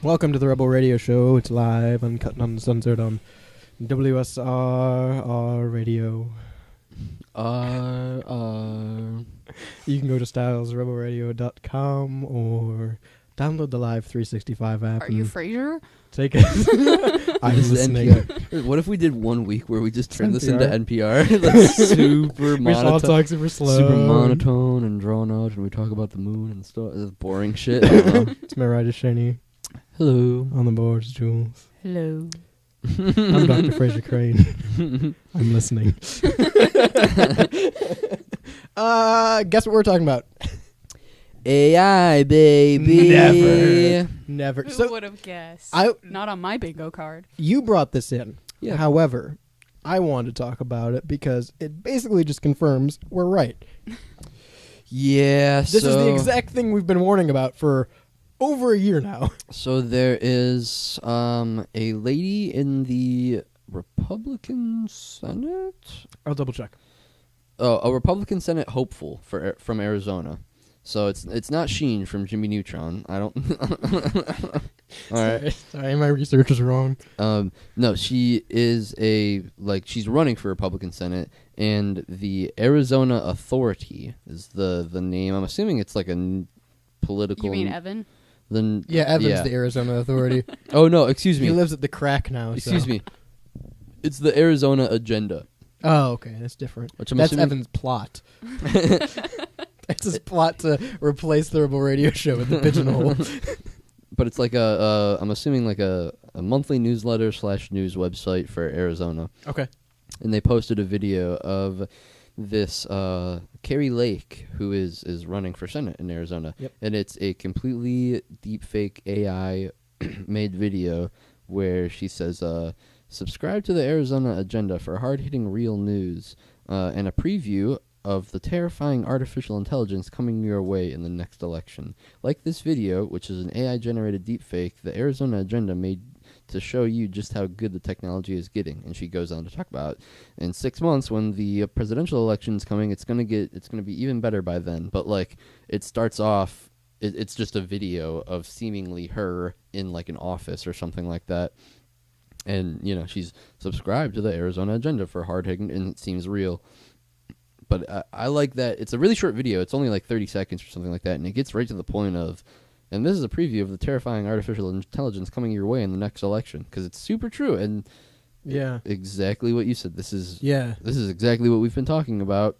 Welcome to the Rebel Radio Show. It's live, uncut and uncensored on WSRR Radio. You can go to stylesrebelradio.com or download the Live 365 app. Are you Frasier? Take it. I'm This is listening. NPR. What if we did 1 week where we just turned this into NPR? Like super We should all monotone, talk super slow. super monotone and drawn out, and we talk about the moon and stuff. It's boring shit. I don't know. It's Mariah Shaney. Hello. On the boards, Jules. Hello. I'm Dr. Fraser Crane. I'm listening. Guess what we're talking about? AI, baby. Never. Who So would have guessed? I- Not on my bingo card. you brought this in. Yeah. However, I wanted to talk about it because it basically just confirms we're right. Yeah. This is the exact thing we've been warning about for over a year now. So there is a lady in the Republican Senate. I'll double check. Oh, a Republican Senate hopeful from Arizona. So it's not Sheen from Jimmy Neutron. I don't. All right. Sorry, my research is wrong. No, she is she's running for Republican Senate, and the Arizona Authority is the name. I'm assuming it's like a political. You mean Evan? Then Yeah, Evan's the Arizona Authority. Oh no, excuse He me. lives at the crack now. Excuse me. It's the Arizona Agenda. Oh, okay, that's different. Which I'm That's assuming- Evan's plot. That's his plot to replace the Rebel Radio Show with the Pigeonhole. But it's like I'm assuming like a monthly newsletter / news website for Arizona. Okay. And they posted a video of this Carrie Lake, who is running for Senate in Arizona. Yep. And it's a completely deepfake AI made video where she says, subscribe to the Arizona Agenda for hard-hitting real news and a preview of the terrifying artificial intelligence coming your way in the next election. Like this video, which is an AI-generated deepfake, the Arizona Agenda made to show you just how good the technology is getting. And she goes on to talk about in 6 months when the presidential election is coming, it's gonna be even better by then. But like it starts off, it's just a video of seemingly her in like an office or something like that. And she's subscribed to the Arizona Agenda for hard-hitting, and it seems real. But I like that. It's a really short video. It's only like 30 seconds or something like that, and it gets right to the point of, and this is a preview of the terrifying artificial intelligence coming your way in the next election, because it's super true, and Yeah. exactly what you said. This is Yeah. exactly what we've been talking about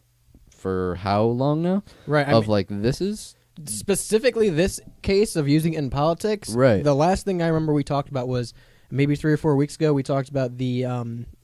for how long now? Right. This is Specifically this case of using it in politics. Right. The last thing I remember we talked about was maybe 3 or 4 weeks ago. We talked about the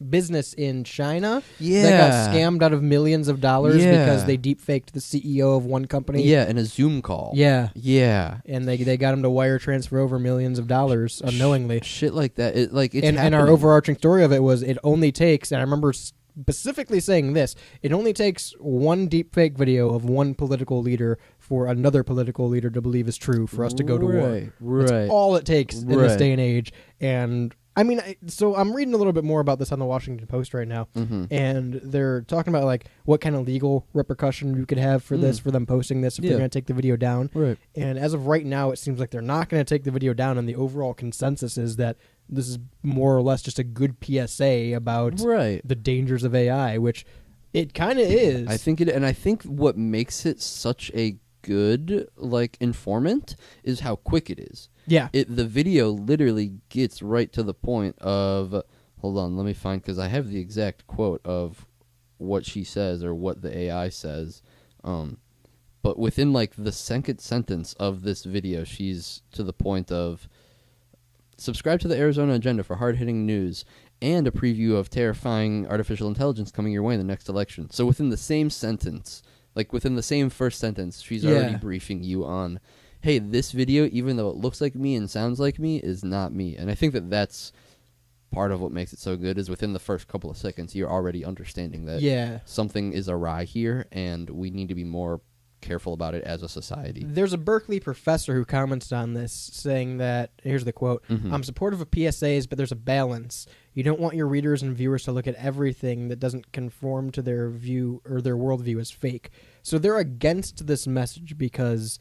business in China that got scammed out of millions of dollars because they deep faked the CEO of one company. Yeah, in a Zoom call. Yeah. Yeah. And they got him to wire transfer over millions of dollars unknowingly. Shit like that. It's And our happening. overarching story of it was it only takes, and I remember specifically saying this, it only takes one deepfake video of one political leader for another political leader to believe is true for us to go to war. Right. That's all it takes in this Right. day and age. And I mean, so I'm reading a little bit more about this on the Washington Post right now, and they're talking about like what kind of legal repercussion you could have for this, for them posting this if they're going to take the video down. Right. And as of right now, it seems like they're not going to take the video down, and the overall consensus is that this is more or less just a good PSA about the dangers of AI, which it kind of is. I think and I think what makes it such a good informant is how quick it is. Yeah. The video literally gets right to the point of, hold on, let me find, because I have the exact quote of what she says or what the AI says. But within the second sentence of this video, she's to the point of, subscribe to the Arizona Agenda for hard-hitting news and a preview of terrifying artificial intelligence coming your way in the next election. So within the same sentence, within the same first sentence, she's already briefing you on, hey, this video, even though it looks like me and sounds like me, is not me. And I think that's part of what makes it so good, is within the first couple of seconds, you're already understanding that something is awry here, and we need to be more careful about it as a society. There's a Berkeley professor who commented on this, saying that, here's the quote, I'm supportive of PSAs, but there's a balance. You don't want your readers and viewers to look at everything that doesn't conform to their view or their worldview as fake. So they're against this message because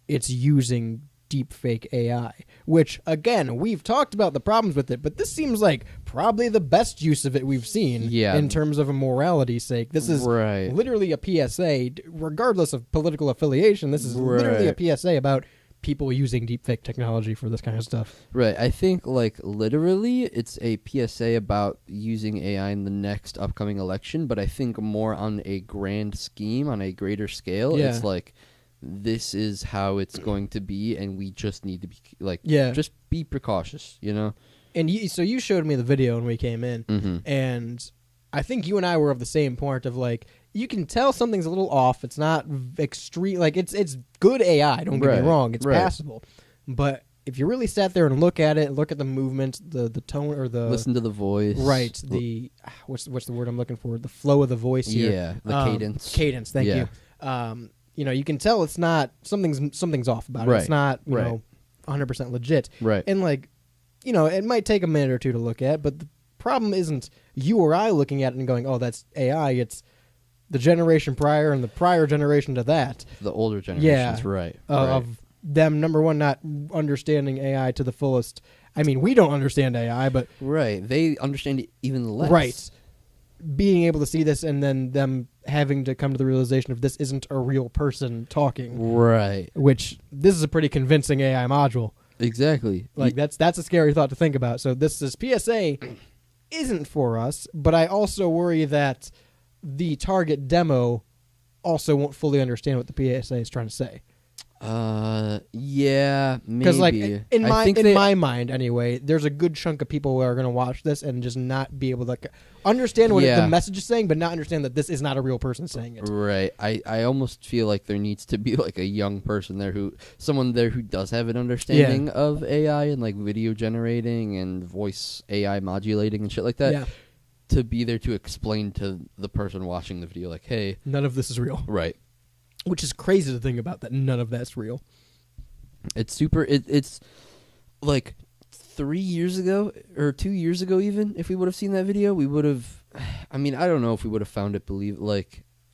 it's using deepfake AI, which, again, we've talked about the problems with it, but this seems like probably the best use of it we've seen in terms of a morality sake. This is literally a PSA, regardless of political affiliation. This is literally a PSA about people using deepfake technology for this kind of stuff. Right. I think, like, literally, it's a PSA about using AI in the next upcoming election, but I think more on a grand scheme, on a greater scale. It's like, this is how it's going to be, and we just need to be, like, just be precautious, you know? And so you showed me the video when we came in, and I think you and I were of the same point of, like, you can tell something's a little off. It's not extreme. Like, it's good AI, don't get me wrong. It's passable. But if you really sat there and look at it, look at the movement, the tone, or the... Listen to the voice. Right. The... What's the word I'm looking for? The flow of the voice here. Yeah, the cadence. Cadence, thank you. You know, you can tell it's not... Something's off about it. It's not, you know, 100% legit. Right. And, like, you know, it might take a minute or two to look at, but the problem isn't you or I looking at it and going, oh, that's AI. It's the generation prior and the prior generation to that. The older generations, right. Of them, number one, not understanding AI to the fullest. I mean, we don't understand AI, but... Right. They understand it even less. Right. Being able to see this and then them having to come to the realization of this isn't a real person talking. Right. Which, this is a pretty convincing AI module. Exactly. Like, that's a scary thought to think about. So this PSA isn't for us, but I also worry that the target demo also won't fully understand what the PSA is trying to say. Yeah, maybe. Because, like, in my mind, anyway, there's a good chunk of people who are going to watch this and just not be able to understand what the message is saying, but not understand that this is not a real person saying it. Right. I almost feel like there needs to be, like, a young person there someone there who does have an understanding of AI and, like, video generating and voice AI modulating and shit like that. Yeah. To be there to explain to the person watching the video, like, hey, none of this is real. Right. Which is crazy to think about, that none of that's real. It's super... It's like 3 years ago, or 2 years ago even, if we would have seen that video, we would have... I mean, I don't know if we would have found it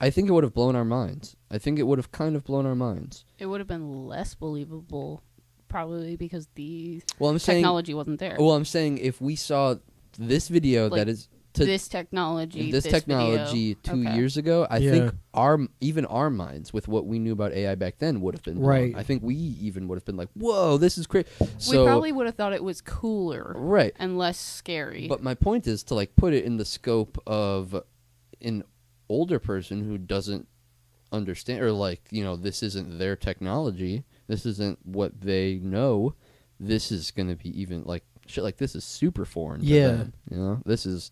I think it would have blown our minds. I think it would have kind of blown our minds. It would have been less believable, probably because the technology wasn't there. Well, I'm saying if we saw this video like, that is... this technology video. 2 years ago, I think our minds with what we knew about AI back then would have been blown. Right. I think we even would have been like, "Whoa, this is crazy." We probably would have thought it was cooler, right, and less scary. But my point is to like put it in the scope of an older person who doesn't understand, or like, you know, this isn't their technology. This isn't what they know. This is going to be even like shit like this is super foreign to them. You know, this is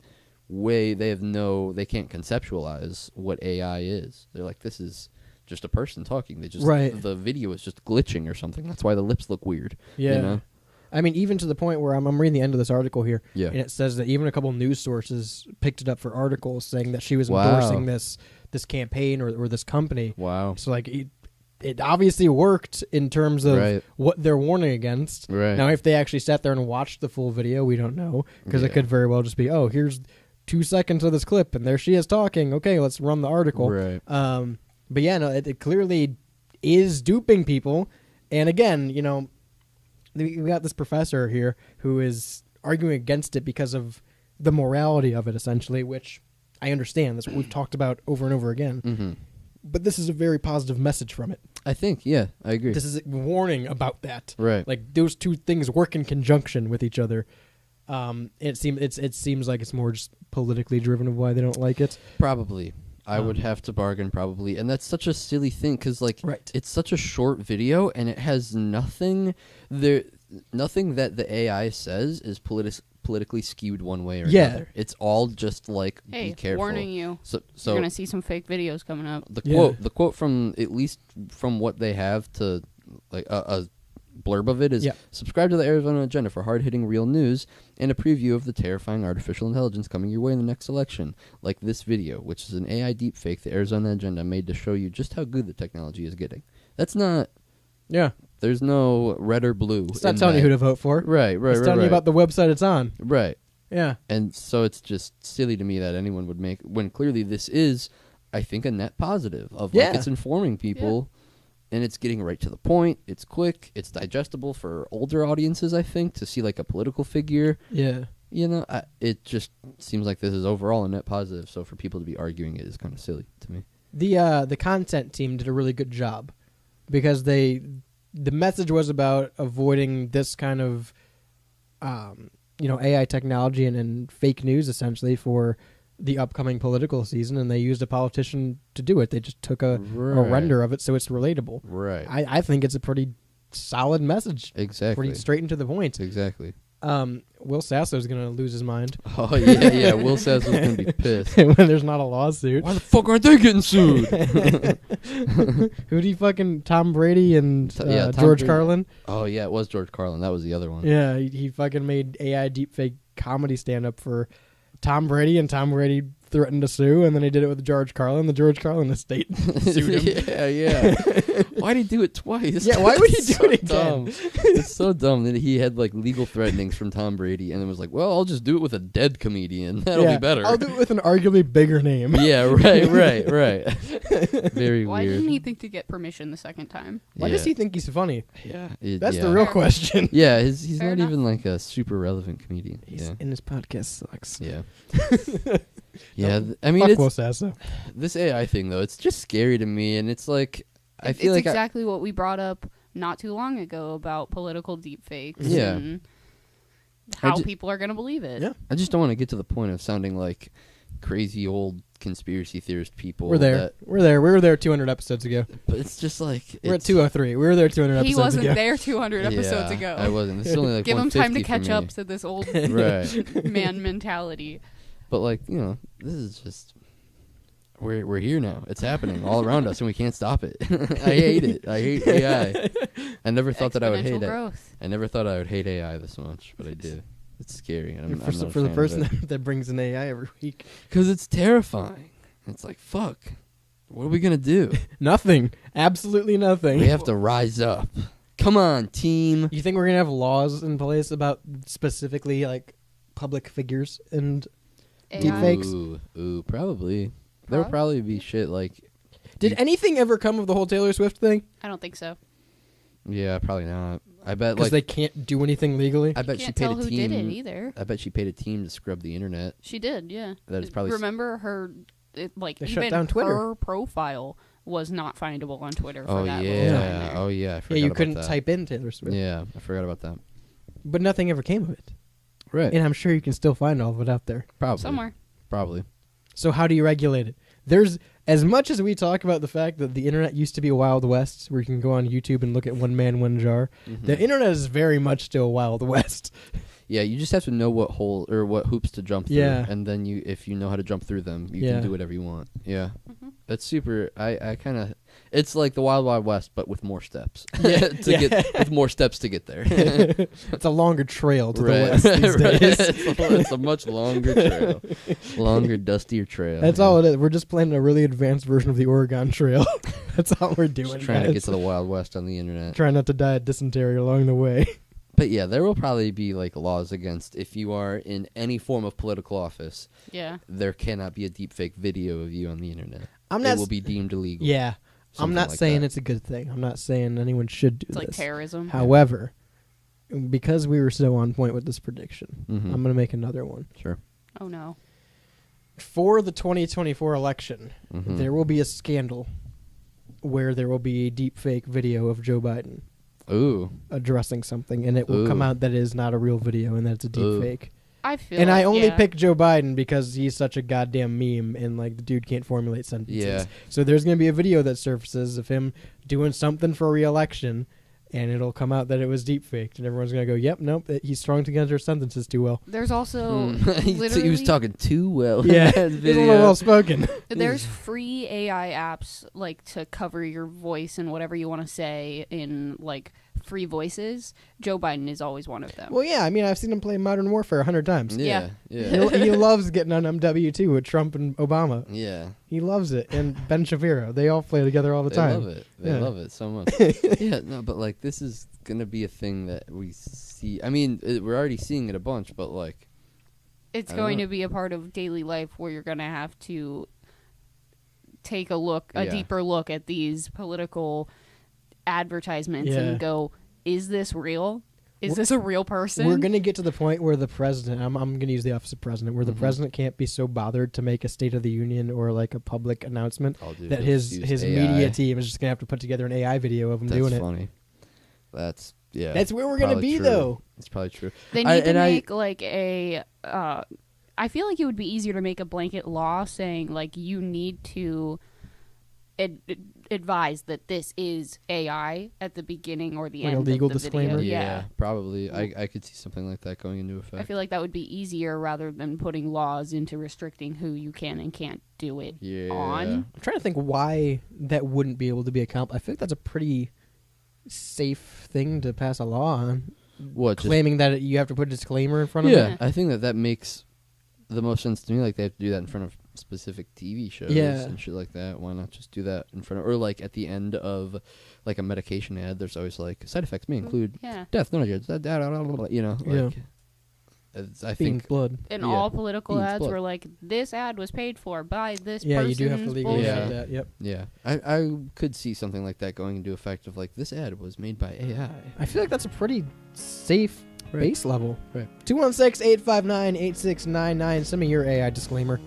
they can't conceptualize what AI is. They're like, this is just a person talking. The video is just glitching or something. That's why the lips look weird. Yeah. You know? I mean, even to the point where I'm reading the end of this article here, and it says that even a couple news sources picked it up for articles saying that she was endorsing this campaign or this company. Wow. So like it obviously worked in terms of what they're warning against. Right. Now, if they actually sat there and watched the full video, we don't know, because it could very well just be, oh, here's 2 seconds of this clip, and there she is talking. Okay, let's run the article. Right. But yeah, no, it clearly is duping people. And again, you know, we got this professor here who is arguing against it because of the morality of it, essentially, which I understand. That's what we've talked about over and over again. Mm-hmm. But this is a very positive message from it. I think, yeah, I agree. This is a warning about that. Right. Like, those two things work in conjunction with each other. It seems like it's more just politically driven of why they don't like it. Probably. I would have to bargain probably. And that's such a silly thing because, like, it's such a short video and it has nothing that the AI says is politically skewed one way or another. It's all just like, hey, be careful. Warning you. So you're going to see some fake videos coming up. The quote from, at least from what they have to, like, a blurb of it is, subscribe to the Arizona Agenda for hard-hitting real news and a preview of the terrifying artificial intelligence coming your way in the next election, like this video, which is an AI deepfake the Arizona Agenda made to show you just how good the technology is getting. That's not... Yeah. There's no red or blue. It's not telling you who to vote for. Right. It's telling you about the website it's on. Right. Yeah. And so it's just silly to me that anyone would make, when clearly this is, I think, a net positive of, like, it's informing people and it's getting right to the point. It's quick. It's digestible for older audiences, I think, to see like a political figure. Yeah. You know, it just seems like this is overall a net positive. So for people to be arguing it is kind of silly to me. The content team did a really good job because the message was about avoiding this kind of AI technology and fake news essentially for the upcoming political season, and they used a politician to do it. They just took a render of it so it's relatable. Right. I think it's a pretty solid message. Exactly. Pretty straight and to the point. Exactly. Will Sasso's going to lose his mind Oh, yeah. Will Sasso's going to be pissed. when there's not a lawsuit. Why the fuck aren't they getting sued? Who'd he fucking... Tom Brady and Tom George Brady. Carlin? Oh, yeah, it was George Carlin. That was the other one. Yeah, he fucking made AI deepfake comedy stand-up for Tom Brady, and Tom Brady threatened to sue, and then he did it with George Carlin. The George Carlin estate sued him. Yeah. Why'd he do it twice? Yeah, why would he do So it again? dumb. It's so dumb that he had like legal threatenings from Tom Brady, and it was like, well, I'll just do it with a dead comedian. That'll Yeah, be better. I'll do it with an arguably bigger name. Yeah, right. Very Why weird. didn't he think to get permission the second time? Why yeah. does he think he's funny? Yeah, That's the real Fair. question. Yeah, he's Fair not enough. even like a super relevant comedian. And his podcast sucks. Yeah. Yeah. I mean, Fuck Will it's Sasso. this AI thing though. It's just scary to me, and it's like I It's feel like exactly what we brought up not too long ago about political deepfakes Yeah. and I how ju- people are going to believe it. Yeah. I just don't want to get to the point of sounding like crazy old conspiracy theorist people. We're there. that- We're there. We were there 200 episodes ago. but it's just like We're at it's- 203. We were there 200 He episodes wasn't ago. there 200 episodes Yeah, ago. I wasn't. This is only like Give him time to 150 for catch me. up to this old Right. man mentality. But like, you know, this is just we're here now. It's happening all around us, and we can't stop it. I hate it. I hate AI. I never thought that I would hate Exponential it. growth. I never thought I would hate AI this much, but I did. It's scary. I'm not a For the fan of person it. that brings in AI every week. Because it's terrifying. It's like, fuck. What are we going to do? Nothing. Absolutely nothing. We have to rise up. Come on, team. You think we're gonna have laws in place about specifically like public figures and AI. Deepfakes? Ooh, probably. There will probably be shit like, did anything ever come of the whole Taylor Swift thing? I don't think so. yeah, probably not. I bet Because like they can't do anything legally. I bet she Can't paid tell a who team. did it either. I bet she paid a team to scrub the internet. She did, yeah. That is probably Remember her, like They shut even down Twitter. her profile was not findable on Twitter for Oh that yeah. long time there. Oh yeah. I forgot Yeah, you about couldn't that. type in Taylor Swift. Yeah, I forgot about that. But nothing ever came of it. Right. And I'm sure you can still find all of it out there. Probably. Somewhere. Probably. So how do you regulate it? There's as much as we talk about the fact that the internet used to be a Wild West, where you can go on YouTube and look at one man, one jar. Mhm. The internet is very much still Wild West. Yeah, you just have to know what hole or what hoops to jump through, Yeah. and then if you know how to jump through them, you Yeah. can do whatever you want. Yeah, Mhm. that's super. I kind of, it's like the Wild Wild West, but with more steps. Yeah. With more steps to get there. It's a longer trail to the Right. west these Right. days. It's a much longer trail, longer, dustier trail. That's yeah. all it is. We're just playing a really advanced version of the Oregon Trail. That's all we're doing. Just trying to guys. get to the Wild West on the internet. Trying not to die of dysentery along the way. But yeah, there will probably be like laws against if you are in any form of political office, Yeah. there cannot be a deepfake video of you on the internet. I'm It not. will be deemed illegal. Yeah, I'm Something not like saying that. it's a good thing. I'm not saying anyone should do It's like this. terrorism. However, because we were so on point with this prediction, Mhm. I'm going to make another one. Sure. Oh no. For the 2024 election, Mhm. there will be a scandal where there will be a deep fake video of Joe Biden Ooh. addressing something, and it will come Ooh. out that it is not a real video and that it's a deep Ooh. fake. I feel And I only yeah. picked Joe Biden because he's such a goddamn meme and like the dude can't formulate sentences. Yeah. So there's going to be a video that surfaces of him doing something for re-election, and it'll come out that it was deep faked, and everyone's going to go, "Yep, nope, he's strung together sentences too well." There's also He literally was talking too well. in Yeah, that he's a video. little well spoken. there's free AI apps like to cover your voice and whatever you want to say in like free voices. Joe Biden is always one of them. Well, yeah, I mean, I've seen him play Modern Warfare 100 times. Yeah. He, Yeah. he loves getting on MW2 with Trump and Obama. Yeah. He loves it, and Ben Shapiro. They all play together all the They time. love it. They Yeah. love it so much. Yeah, no, but like this is gonna be a thing that we see. I mean, we're already seeing it a bunch, but like, It's I don't going know. to be a part of daily life where you're going to have to take a Yeah. deeper look at these political advertisements Yeah. and go, is this real? Is this a real person? We're going to get to the point where the president, I'm going to use the office of president, where the president can't be so bothered to make a State of the Union or like a public announcement that his media team is just going to have to put together an AI video of him doing it. That's funny. Yeah. That's where we're going to probably be, true. though. It's probably true. They need to make like a. I feel like it would be easier to make a blanket law saying like you need to advise that this is AI at the beginning or the Like a end legal of the disclaimer? video. Yeah, probably. I could see something like that going into effect. I feel like that would be easier rather than putting laws into restricting who you can and can't do it on. I'm trying to think why that wouldn't be able to be accomplished. I feel like that's a pretty safe thing to pass a law on. What? Claiming that you have to put a disclaimer in front of Yeah, it. I think that makes the most sense to me. Like they have to do that in front of specific TV shows and shit like that. Why not just do that in front of, or like at the end of like a medication ad? There's always like side effects may include death, no, you know, like I Being think blood. And Yeah. all political Beans ads blood. were like, this ad was paid for by this Yeah, person's you do have to legally bullshit. say that. Yep. Yeah, I could see something like that going into effect of like this ad was made by AI. I feel like that's a pretty safe base level. Right. 216-859-8699. Send me your AI disclaimer.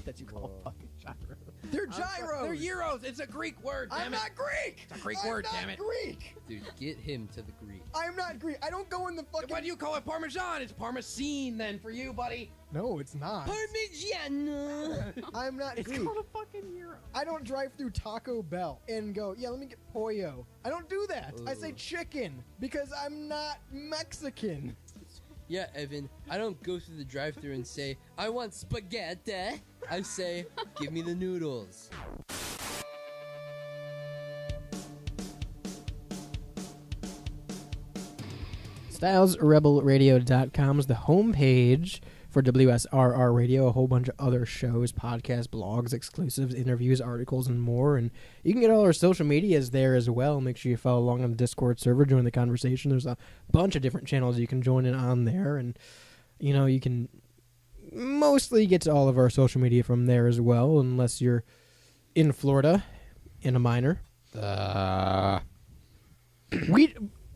That you call fucking gyros. They're gyros. They're gyros. It's a Greek word. Damn I'm it. not Greek. It's a Greek word. Damn it. Greek. Dude, get him to the Greek. I'm not Greek. I don't go in the fucking. Why do you call it Parmesan? It's Parmesan then for you, buddy. No, it's not. Parmigiano. I'm not It's Greek. called a fucking gyro. I don't drive through Taco Bell and go, yeah, let me get pollo. I don't do that. I say chicken because I'm not Mexican. Yeah, Evan, I don't go through the drive-thru and say, I want spaghetti. I say, give me the noodles. StylesRebelRadio.com is the homepage for WSRR Radio, a whole bunch of other shows, podcasts, blogs, exclusives, interviews, articles, and more. And you can get all our social medias there as well. Make sure you follow along on the Discord server, join the conversation. There's a bunch of different channels you can join in on there. And, you know, you can mostly get to all of our social media from there as well, unless you're in Florida in a minor.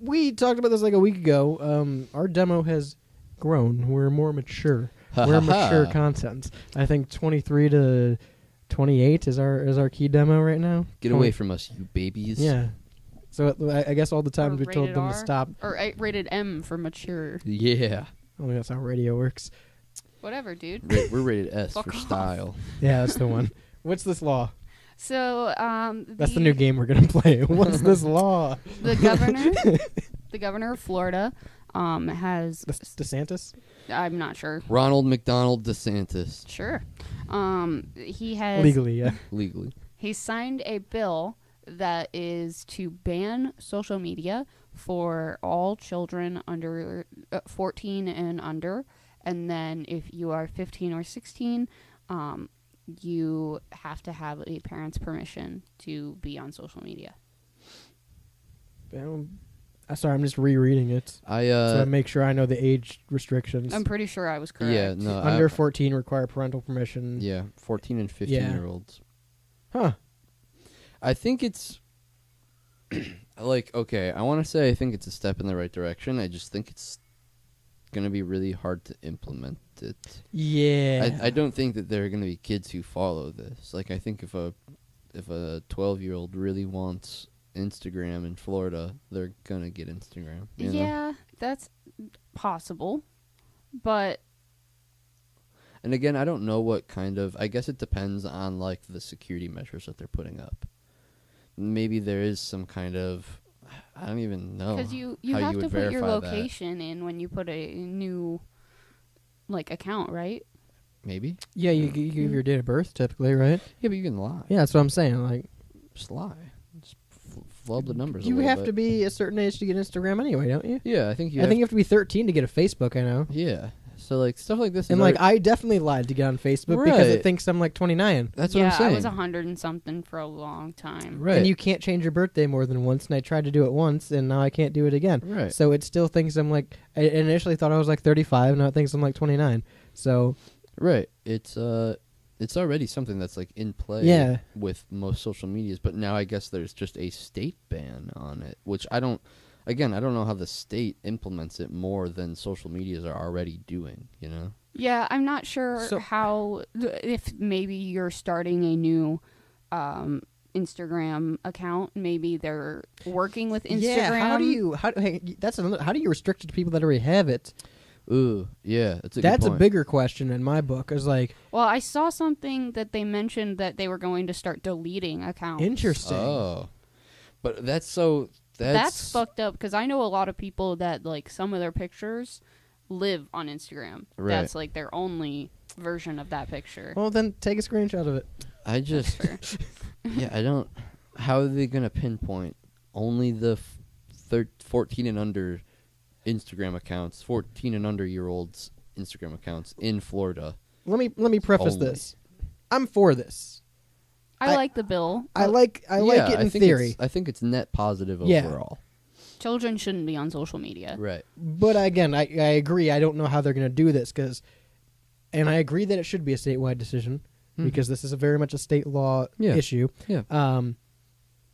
we talked about this like a week ago. Our demo has grown. We're more mature. We're mature content. I think 23 to 28 is our key demo right now. Get away from us, you babies. Yeah. So I guess all the times we told rated them R? to stop. Or rated M for mature. Yeah. Oh, that's how radio works. Whatever, dude. We're rated S Fuck for off. style. Yeah, that's the one. What's this law? So, That's the new game we're gonna play. What's this law? The governor of Florida, has. DeSantis? I'm not sure. Ronald McDonald DeSantis. Sure. He has Legally, yeah. Legally. He signed a bill that is to ban social media for all children under 14 and under, and then if you are 15 or 16, you have to have a parent's permission to be on social media. Sorry, I'm just rereading it. So I make sure I know the age restrictions. I'm pretty sure I was correct. Yeah, no. Under 14 require parental permission. Yeah, 14 and 15-year-olds. Huh. I think it's like, okay, I want to say I think it's a step in the right direction. I just think it's going to be really hard to implement it. Yeah. I don't think that there are going to be kids who follow this. Like, I think if a 12-year-old really wants Instagram in Florida, they're going to get Instagram. You know? Yeah, that's possible. But And again, I don't know what kind of, I guess it depends on like the security measures that they're putting up. Maybe there is some kind of, I don't even know. because you how have you to would put your verify that. location in when you put a new account, right? Maybe. Yeah, you give your date of birth typically, right? Yeah, but you can lie. Yeah, that's what I'm saying. Like, Just lie. Just flub the numbers. you a little have bit. to be a certain age to get Instagram anyway, don't you? Yeah, I think you. I think you have to be 13 to get a Facebook. I know. Yeah. So like stuff like this. And is like, already- I definitely lied to get on Facebook because Right. it thinks I'm like 29. that's yeah, what I'm saying. I was 100 and something for a long time. Right. And you can't change your birthday more than once. And I tried to do it once, and now I can't do it again. Right. So it still thinks I'm like. I initially thought I was like 35. Now it thinks I'm like 29. So Right. It's already something that's like in play Yeah. with most social medias, but now I guess there's just a state ban on it, which I don't know how the state implements it more than social medias are already doing, you know? Yeah, I'm not sure So- if maybe you're starting a new Instagram account. Maybe they're working with Instagram. Yeah. How do you restrict it to people that already have it? Ooh, yeah, that's a That's good a point. bigger question in my book. Is like Well, I saw something that they mentioned that they were going to start deleting accounts. interesting. Oh. But that's fucked up because I know a lot of people that like some of their pictures live on Instagram. Right. That's like their only version of that picture. Well, then take a screenshot of it. I just Fair. yeah, I don't. How are they gonna pinpoint only the 14 and under Instagram accounts, 14 and under year olds Instagram accounts in Florida? Let me preface Only. this. I'm for this. I like the bill. I like it in theory. I think it's net positive Yeah. overall. Children shouldn't be on social media. Right. But again, I agree. I don't know how they're going to do this and I agree that it should be a statewide decision because this is a very much a state law Yeah. issue. Yeah.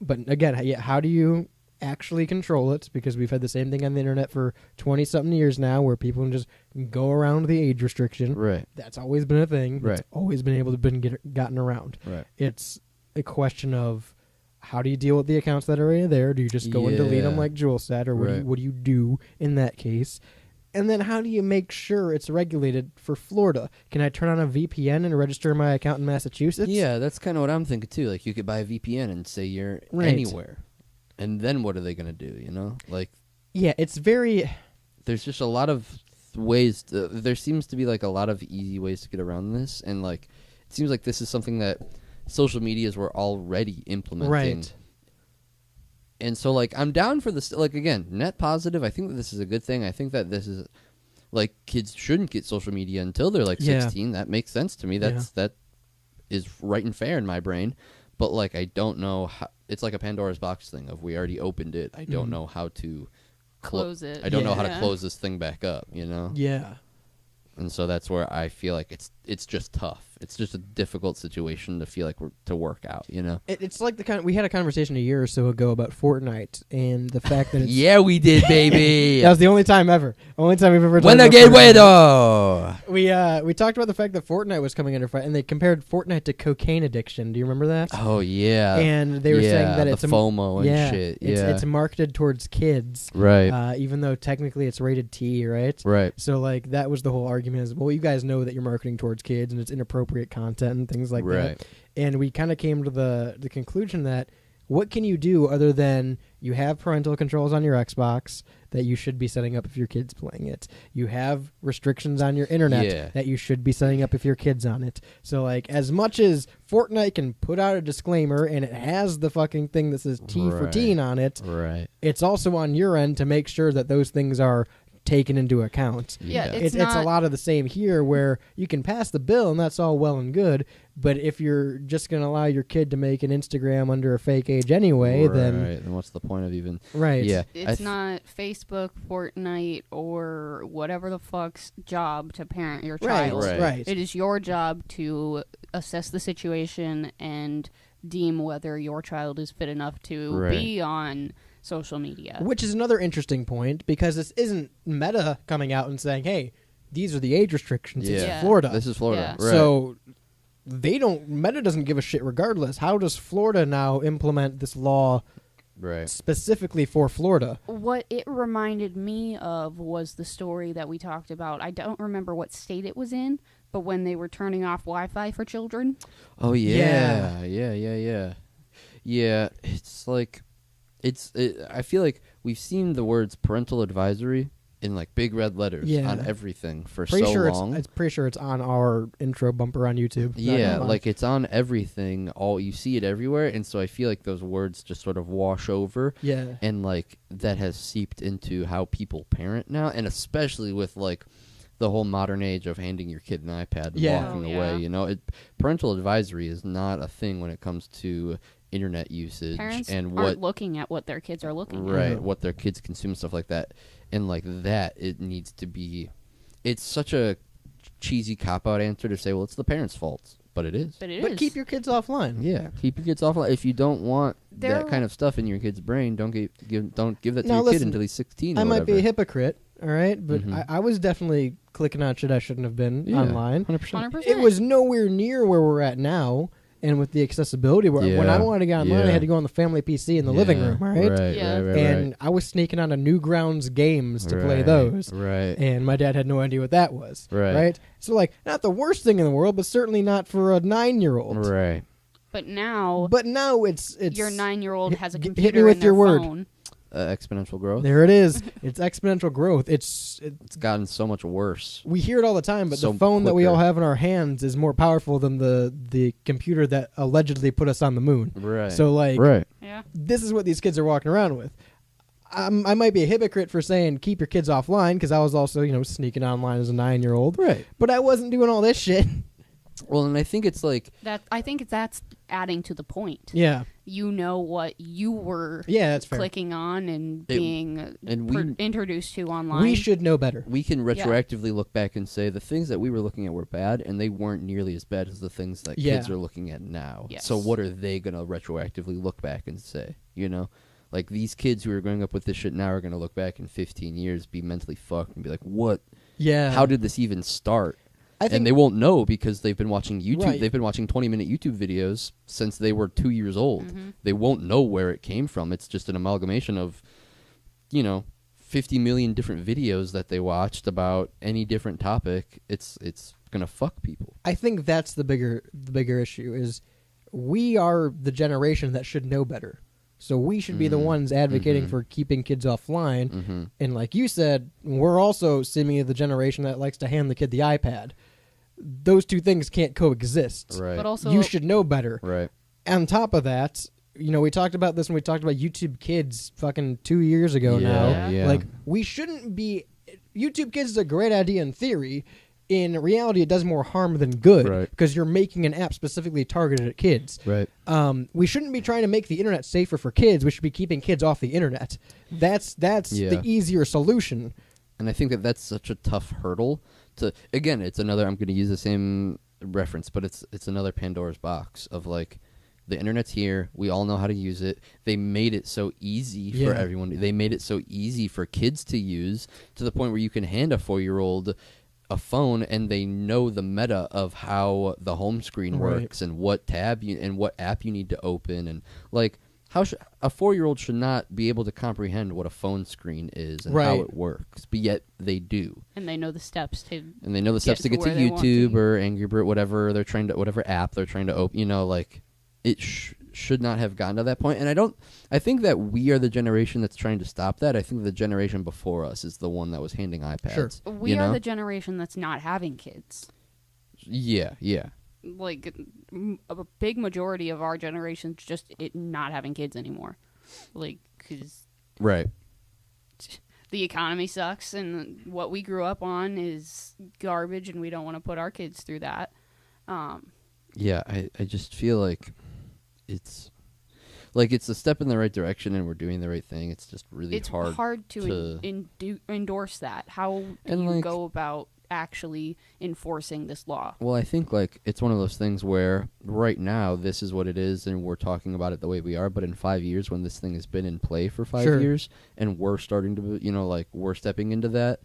But again, how do you actually control it? Because we've had the same thing on the internet for 20-something years now where people can just go around the age restriction. Right. That's always been a thing. Right. It's always been able to gotten around. Right. It's a question of how do you deal with the accounts that are already there? Do you just go and delete them Yeah. like Jewel said, or Right. what do you do in that case? And then how do you make sure it's regulated for Florida? Can I turn on a VPN and register my account in Massachusetts? Yeah, that's kind of what I'm thinking too. Like you could buy a VPN and say you're Right. anywhere, and then what are they gonna do? You know, like Yeah, it's very... there's just a lot of ways. There seems to be like a lot of easy ways to get around this, and like it seems like this is something that social medias were already implementing. Right. And so like I'm down for this. Like again, net positive. I think that this is a good thing. I think that this is like kids shouldn't get social media until they're like Yeah. 16. That makes sense to me. That is right and fair in my brain. But like I don't know how. It's like a Pandora's box thing of we already opened it. I don't know how to Close it. I don't know how to Yeah. close this thing back up. You know. Yeah. And so that's where I feel like it's just tough. It's just a difficult situation to feel like we're to work out, you know. It's like the kind. We had a conversation a year or so ago about Fortnite and the fact that it's, Yeah, we did, baby. that was the only time ever. Only time we've ever. talked When about again, Fortnite. Wedo. We talked about the fact that Fortnite was coming under fire, and they compared Fortnite to cocaine addiction. Do you remember that? Oh yeah. And they were saying that the it's FOMO and yeah, shit. it's marketed towards kids, Right. even though technically it's rated T, right? Right. So like that was the whole argument is, well, you guys know that you're marketing towards kids and it's inappropriate content and things like Right. that. And we kind of came to the conclusion that what can you do other than you have parental controls on your Xbox that you should be setting up if your kid's playing it. You have restrictions on your internet Yeah. that you should be setting up if your kid's on it. So like as much as Fortnite can put out a disclaimer and it has the fucking thing that says T for Right. teen on it, Right. it's also on your end to make sure that those things are taken into account. Yeah, It's It's a not- lot of the same here where you can pass the bill and that's all well and good, but if you're just going to allow your kid to make an Instagram under a fake age anyway, then Right. Then what's the point of even? right. Yeah. It's not Facebook, Fortnite, or whatever the fuck's job to parent your Right, child. right. It is your job to assess the situation and deem whether your child is fit enough to Right. be on social media. Which is another interesting point because this isn't Meta coming out and saying, "Hey, these are the age restrictions." Yeah. It's Yeah. Florida. This is Florida. Yeah. Right. So Meta doesn't give a shit regardless. How does Florida now implement this law right. specifically for Florida? What it reminded me of was the story that we talked about. I don't remember what state it was in, but when they were turning off Wi-Fi for children. Oh yeah. Yeah. It's like, I feel like we've seen the words parental advisory in like big red letters Yeah. on everything for Pretty so sure long. it's pretty sure it's on our intro bumper on YouTube. Not Yeah, gonna lie. like it's on everything. All you see it everywhere, and so I feel like those words just sort of wash over, yeah. and like that has seeped into how people parent now, and especially with like the whole modern age of handing your kid an iPad and Yeah. walking Oh, yeah. away. You know, parental advisory is not a thing when it comes to internet usage Parents and aren't what looking at what their kids are looking at. right Yeah. what their kids consume, stuff like that, and like that it needs to be. It's such a cheesy cop out answer to say, well, it's the parents' fault, but it is. But it is. But keep your kids offline. Yeah, keep your kids off. If you don't want There- that kind of stuff in your kid's brain, don't give that to Now your listen, kid until he's 16. I or might be a whatever. hypocrite, all right, but Mhm. I was definitely clicking on shit I shouldn't have been Yeah, online. 100%. 100%. It was nowhere near where we're at now, and with the accessibility, when I Yeah, wanted to get online, I yeah. had to go on the family PC in the living Yeah, room, all right? Right, Yeah. right, And I was sneaking on to Newgrounds games to play Right, those. Right. And my dad had no idea what that was. Right. So, like, not the worst thing in the world, but certainly not for a 9-year-old. Right. But now But now it's your 9-year-old has a hit me computer with in your their word. phone. Exponential growth. there it is. It's exponential growth. It's gotten so much worse. We hear it all the time, but So the phone that we all quicker. have in our hands is more powerful than the computer that allegedly put us on the moon. Right. So, like, right. Yeah. this is what these kids are walking around with. I might be a hypocrite for saying keep your kids offline because I was also, sneaking online as a 9-year-old. Right. But I wasn't doing all this shit. Well, and I think it's like I think that's adding to the point. Yeah. You know what you were Yeah, that's fair. clicking on and It- being and we- introduced to online. We should know better. we can retroactively look back and say the things that we were looking at were bad, and they weren't nearly as bad as the things that Yeah. kids are looking at now. Yes. So what are they gonna retroactively look back and say? You know, like these kids who are growing up with this shit now are gonna look back in 15 years, be mentally fucked, and be like, "What? Yeah. How did this even start?" I think And they won't know because they've been watching YouTube. Right. They've been watching 20-minute YouTube videos since they were 2 years old. Mm-hmm. They won't know where it came from. It's just an amalgamation of, 50 million different videos that they watched about any different topic. It's gonna fuck people. I think that's the bigger issue is we are the generation that should know better. So we should be the ones advocating for keeping kids offline. Mm-hmm. And like you said, we're also seemingly the generation that likes to hand the kid the iPad. Those two things can't coexist. Right. But also, You should know better. Right. On top of that, we talked about this when we talked about YouTube Kids fucking 2 years ago now. Yeah, yeah. Like, we shouldn't be... YouTube Kids is a great idea in theory. In reality, it does more harm than good. Right. Because you're making an app specifically targeted at kids. Right. We shouldn't be trying to make the internet safer for kids. We should be keeping kids off the internet. That's Yeah. the easier solution. And I think that that's such a tough hurdle to. Again, it's another. I'm going to use the same reference, but it's another Pandora's box of like the internet's here. We all know how to use it. They made it so easy for everyone. They made it so easy for kids to use to the point where you can hand a 4-year-old a phone and they know the meta of how the home screen works and what tab and what app you need to open, and like how a 4-year-old should not be able to comprehend what a phone screen is and how it works, but yet they do. And they know the steps to get to YouTube or Angry Bird, whatever app they're trying to open. You know, like it should not have gotten to that point. And I think that we are the generation that's trying to stop that. I think the generation before us is the one that was handing iPads. Sure. We are the generation that's not having kids. Yeah. Like a big majority of our generation's just not having kids anymore. Like, because the economy sucks and what we grew up on is garbage and we don't want to put our kids through that. Yeah, I just feel like it's a step in the right direction and we're doing the right thing. It's just really hard to endorse that. How do you go about actually enforcing this law? Well, I think like it's one of those things where right now this is what it is and we're talking about it the way we are, but in 5 years when this thing has been in play for 5 years and we're starting to we're stepping into that,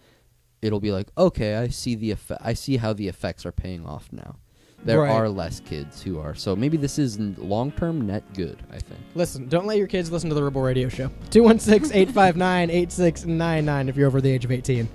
it'll be like, okay, I see how the effects are paying off now. There are less kids who are. So maybe this is long-term net good, I think. Listen, don't let your kids listen to the Rebel Radio Show. 216-859-8699 if you're over the age of 18.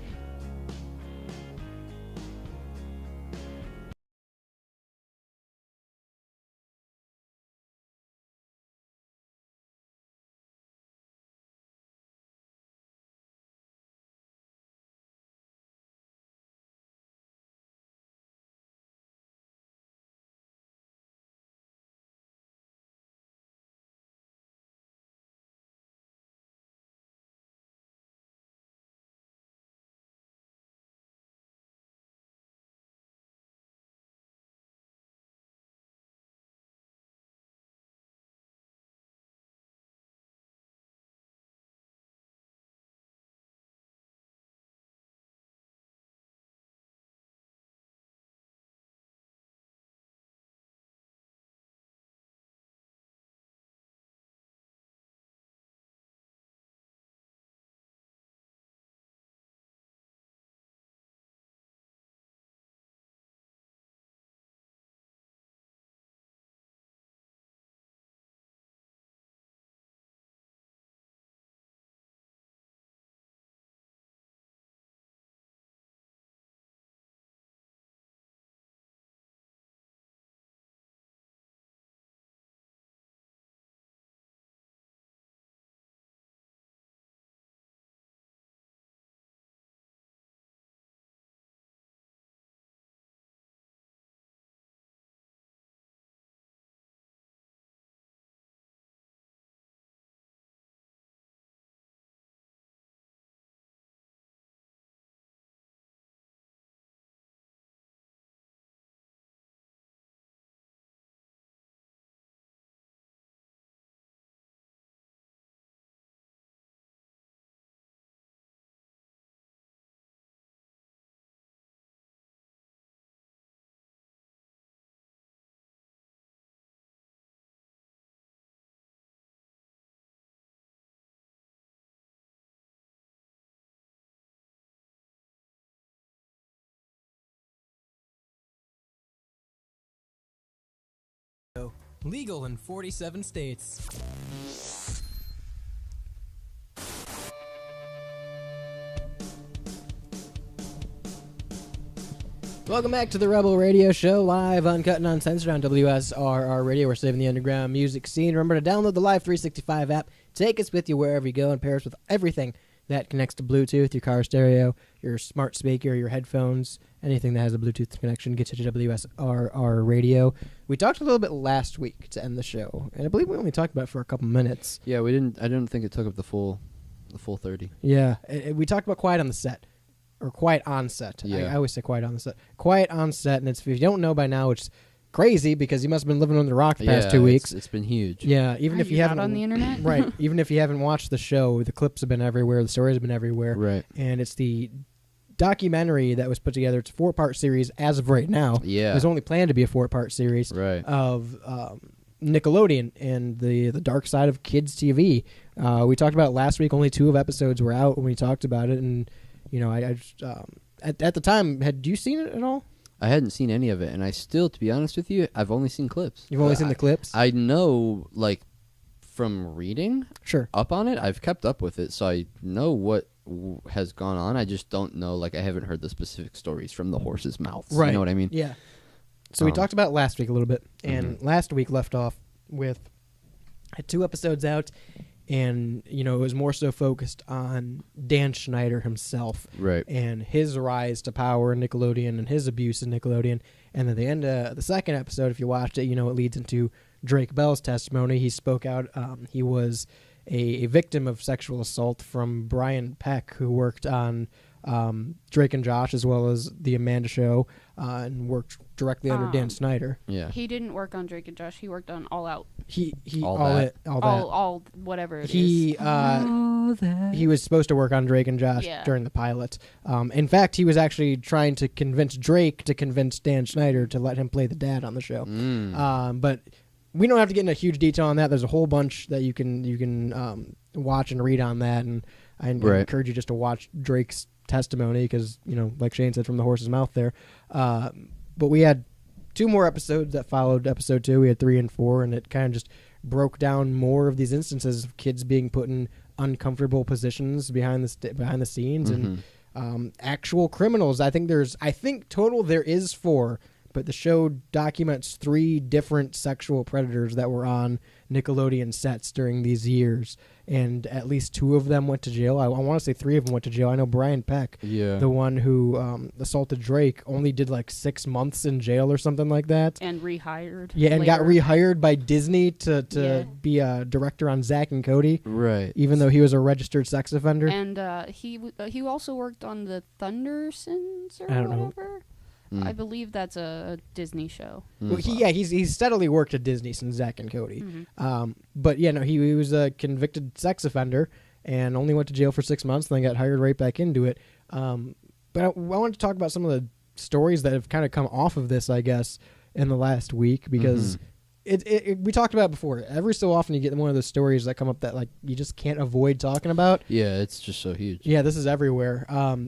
Legal in 47 states. Welcome back to the Rebel Radio Show, live, uncut, and uncensored on WSRR Radio. We're saving the underground music scene. Remember to download the Live 365 app. Take us with you wherever you go and pair us with everything that connects to Bluetooth, your car stereo, your smart speaker, your headphones, anything that has a Bluetooth connection gets you to WSRR Radio. We talked a little bit last week to end the show, and I believe we only talked about it for a couple minutes. Yeah, we didn't. I didn't think it took up the full 30. Yeah, we talked about Quiet on the Set. Or Quiet on Set. Yeah. I always say Quiet on the Set. Quiet on Set, and if you don't know by now, it's crazy because you must have been living under the rock the past 2 weeks. It's been huge. Yeah, even if you haven't on the internet, right? Even if you haven't watched the show, the clips have been everywhere, the stories have been everywhere, right? And it's the documentary that was put together. It's a 4-part series as of right now. Yeah. There's only planned to be a 4-part series Right. of Nickelodeon and the dark side of kids TV. We talked about it last week. Only 2 of episodes were out when we talked about it, and I just, at the time, had you seen it at all? I hadn't seen any of it, and I still, to be honest with you, I've only seen clips. You've only seen the clips. I know, like, from reading Sure. up on it, I've kept up with it, so I know what has gone on. I just don't know, like, I haven't heard the specific stories from the horses' mouths. Right. You know what I mean? Yeah. So we talked about it last week a little bit, and Mm-hmm. last week left off with had 2 episodes out, and it was more so focused on Dan Schneider himself Right. and his rise to power in Nickelodeon and his abuse in Nickelodeon. And at the end of the second episode, if you watched it, it leads into Drake Bell's testimony. He spoke out. He was a victim of sexual assault from Brian Peck, who worked on Drake and Josh as well as The Amanda Show, and worked directly under Dan Snyder. Yeah. He didn't work on Drake and Josh. He worked on All Out. He All all that. it all that. All whatever it is. He was supposed to work on Drake and Josh Yeah. during the pilot. In fact, he was actually trying to convince Drake to convince Dan Schneider to let him play the dad on the show. But we don't have to get into huge detail on that. There's a whole bunch that you can watch and read on that, and I encourage you just to watch Drake's testimony because like Shane said, from the horse's mouth there. But we had 2 more episodes that followed episode 2. We had 3 and 4, and it kind of just broke down more of these instances of kids being put in uncomfortable positions behind the scenes and actual criminals. I think total there is 4, but the show documents 3 different sexual predators that were on Nickelodeon sets during these years, and at least 2 of them went to jail. I want to say 3 of them went to jail. I know Brian Peck, the one who assaulted Drake, only did like 6 months in jail or something like that. And rehired. Yeah, and later. got rehired by Disney to Yeah. be a director on Zack and Cody, Right. even though he was a registered sex offender. And he also worked on the Thundersons or I don't know. whatever. I believe that's a Disney show. Well, he's steadily worked at Disney since Zack and Cody. But he was a convicted sex offender and only went to jail for 6 months, and then got hired right back into it. But I want to talk about some of the stories that have kind of come off of this, I guess, in the last week, because we talked about it before. Every so often you get one of those stories that come up that like you just can't avoid talking about. Yeah, it's just so huge. Yeah, this is everywhere.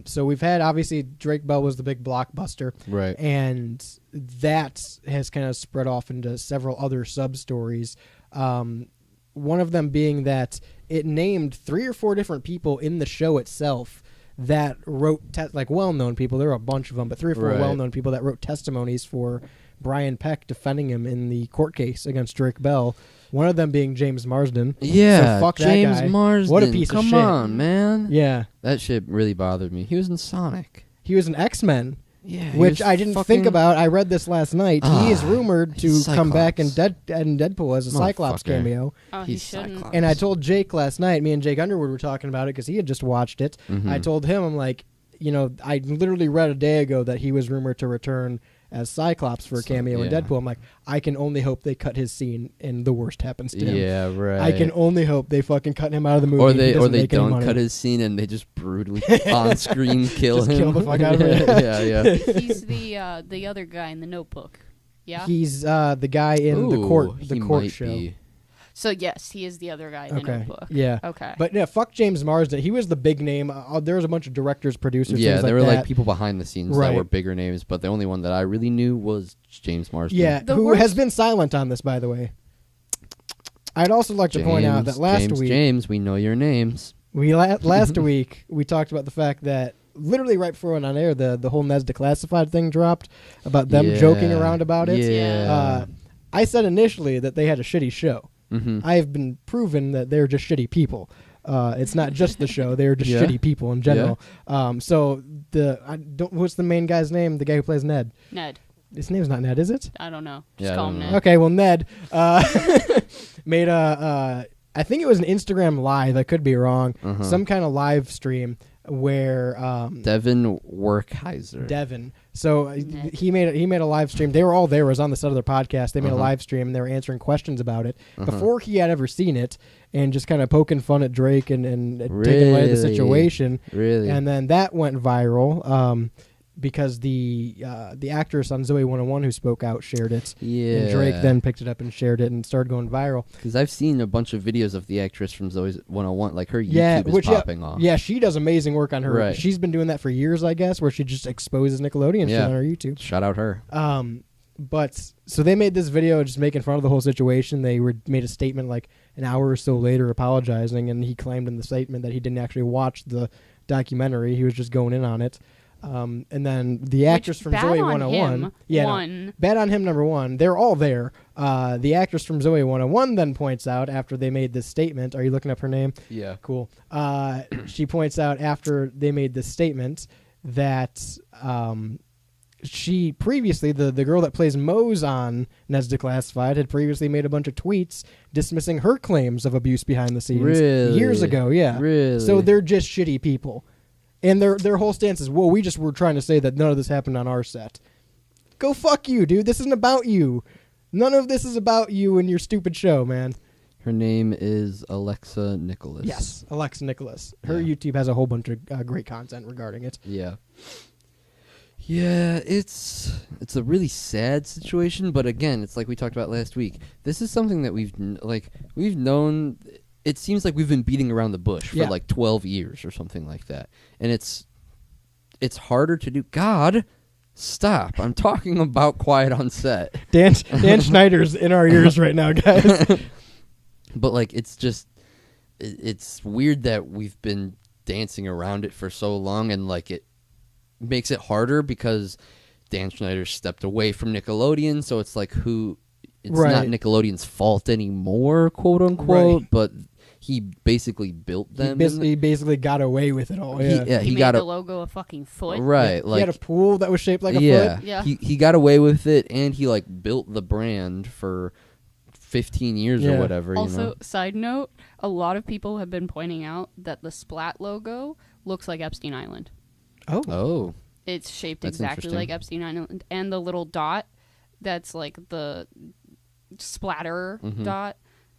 So we've had, obviously, Drake Bell was the big blockbuster. Right. And that has kind of spread off into several other sub-stories. One of them being that it named 3 or 4 different people in the show itself that wrote, like well-known people. There were a bunch of them, but 3 or 4 Right. well-known people that wrote testimonies for Brian Peck defending him in the court case against Drake Bell. One of them being James Marsden. Yeah, So fuck that James guy. Marsden. What a piece of Come shit. on, man. Yeah. That shit really bothered me. He was in Sonic. He was an X-Men. Yeah, he Which was I didn't fucking- think about. I read this last night. He is rumored to he's come back in Cyclops. Deadpool as a Cyclops Motherfucker. cameo. Oh, he He's shouldn't. Cyclops. And I told Jake last night, me and Jake Underwood were talking about it because he had just watched it. I told him, I'm like, I literally read a day ago that he was rumored to return as Cyclops for a cameo in yeah. Deadpool. I'm like, I can only hope they cut his scene and the worst happens to him. Yeah, right. I can only hope they fucking cut him out of the movie. Or and he they doesn't they make any don't money. cut his scene and they just brutally on screen kill Just him. kill the fuck out of him. yeah. He's the other guy in the Notebook. Yeah. He's the guy in the Ooh, court he court might show. be. So yes, he is the other guy in the Okay. Notebook. Yeah. Okay. But yeah, fuck James Marsden. He was the big name. There was a bunch of directors, producers, Yeah, things there like were that. like people behind the scenes Right. that were bigger names, but the only one that I really knew was James Marsden. Yeah, The who worst- has been silent on this, by the way. I'd also like to point out that last week, James, we know your names. last week we talked about the fact that literally right before we went on air, the whole Nez Declassified thing dropped about them joking around about it. Yeah. I said initially that they had a shitty show. I have been proven that they're just shitty people. It's not just the show; they're just Yeah. shitty people in general. So what's the main guy's name? The guy who plays Ned. Ned. His name's not Ned, is it? I don't know. Just Yeah, I call don't him know. Ned. Okay, well, Ned made a, I think it was an Instagram live, I could be wrong, some kind of live stream where Devin Werkheiser. Devin. So he made a live stream. They were all there. It was on the set of their podcast. They made a live stream and they were answering questions about it before he had ever seen it, and just kind of poking fun at Drake and taking away the situation. Really? And then that went viral because the actress on Zoe 101 who spoke out shared it. Yeah. And Drake then picked it up and shared it and started going viral. Because I've seen a bunch of videos of the actress from Zoe's 101. Like, her Yeah, YouTube is which popping off. Yeah, she does amazing work on her. Right. She's been doing that for years, I guess, where she just exposes Nickelodeon shit on her YouTube. Shout out her. But so they made this video just making fun of the whole situation. They made a statement like an hour or so later apologizing, and he claimed in the statement that he didn't actually watch the documentary. He was just going in on it. And then the actress from bad Zoe on 101, him, yeah, one. bad on him. Number one, they're all there. The actress from Zoe 101 then points out after they made this statement. Are you looking up her name? Yeah. Cool. She points out after they made this statement that she previously, the girl that plays Mose on Ned's Declassified, had previously made a bunch of tweets dismissing her claims of abuse behind the scenes Really? years ago. Yeah. Really? So they're just shitty people. And their whole stance is, well, we just were trying to say that none of this happened on our set. Go fuck you, dude. This isn't about you. None of this is about you and your stupid show, man. Her name is Alexa Nicholas. Yes, Alexa Nicholas. Her Yeah. YouTube has a whole bunch of great content regarding it. Yeah. Yeah, it's a really sad situation, but again, it's like we talked about last week. This is something that we've known. It seems like we've been beating around the bush for like 12 years or something like that, and it's harder to do. God, stop! I'm talking about Quiet on Set. Dan Schneider's in our ears right now, guys. But like, it's just it's weird that we've been dancing around it for so long, and like it makes it harder because Dan Schneider stepped away from Nickelodeon, so it's like it's not Nickelodeon's fault anymore, quote unquote, but he basically built them. He basically got away with it all. Yeah, He got made the logo a fucking foot. right. He Like, had a pool that was shaped like a foot. Yeah. He got away with it, and he like built the brand for 15 years or whatever. Also, you know? side note, a lot of people have been pointing out that the Splat logo looks like Epstein Island. Oh, It's shaped That's exactly interesting. like Epstein Island, and the little dot that's like the splatter dot,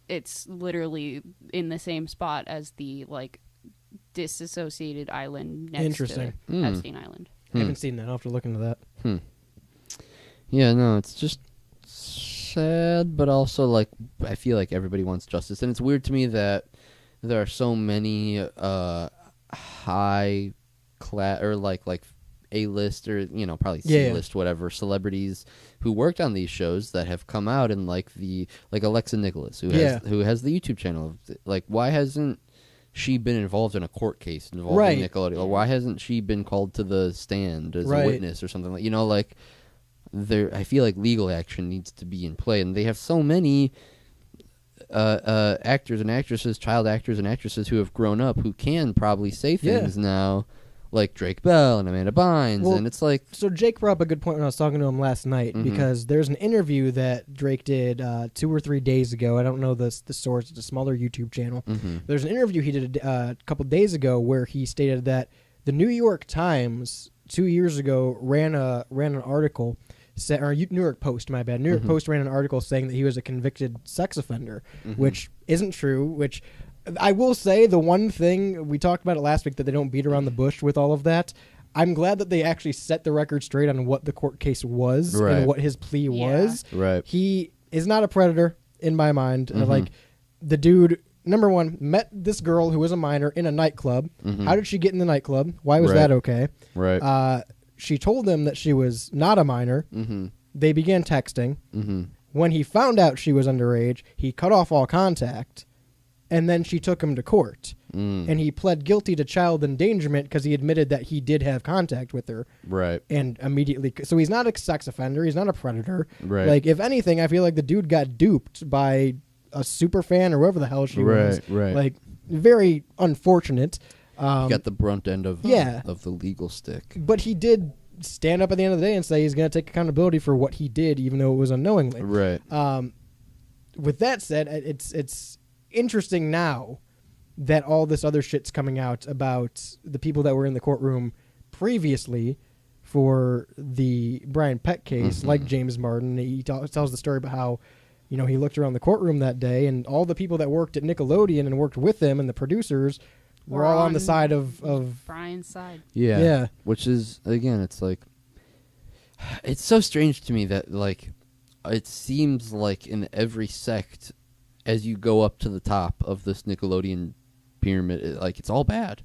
it's literally in the same spot as the like disassociated island next Interesting. to Epstein Island. I haven't seen that. I'll have to look into that. yeah. No, it's just sad, but also like I feel like everybody wants justice, and it's weird to me that there are so many high class or like A-list or probably C-list whatever celebrities who worked on these shows that have come out, and like Alexa Nicholas who has the YouTube channel. Like, why hasn't she been involved in a court case involving Nickelodeon? Or why hasn't she been called to the stand as a witness or something like I feel like legal action needs to be in play, and they have so many actors and actresses, child actors and actresses who have grown up who can probably say things now, like Drake Bell and Amanda Bynes, and it's like... So Jake brought up a good point when I was talking to him last night, because there's an interview that Drake did 2 or 3 days ago. I don't know the source. It's a smaller YouTube channel. There's an interview he did a couple days ago where he stated that the New York Times 2 years ago ran an article... New York Post, my bad. New York Post ran an article saying that he was a convicted sex offender, which isn't true, which I will say the one thing, we talked about it last week, that they don't beat around the bush with all of that. I'm glad that they actually set the record straight on what the court case was and what his plea was. Right. He is not a predator, in my mind. Like, the dude, number one, met this girl who was a minor in a nightclub. How did she get in the nightclub? Why was that okay? Right. She told him that she was not a minor. They began texting. When he found out she was underage, he cut off all contact, and then she took him to court. And he pled guilty to child endangerment because he admitted that he did have contact with her. Right. And immediately... So he's not a sex offender. He's not a predator. Right. Like, if anything, I feel like the dude got duped by a super fan or whoever the hell she was. Right. Like, very unfortunate. He got the brunt end of the legal stick. But he did stand up at the end of the day and say he's going to take accountability for what he did, even though it was unknowingly. Right. With that said, it's interesting now that all this other shit's coming out about the people that were in the courtroom previously for the Brian Peck case, like James Martin. He tells the story about how, you know, he looked around the courtroom that day and all the people that worked at Nickelodeon and worked with him and the producers were all on the side of Brian's side. Yeah. Which is, again, it's like, it's so strange to me that, like, it seems like in every sect, as you go up to the top of this Nickelodeon pyramid, it's all bad.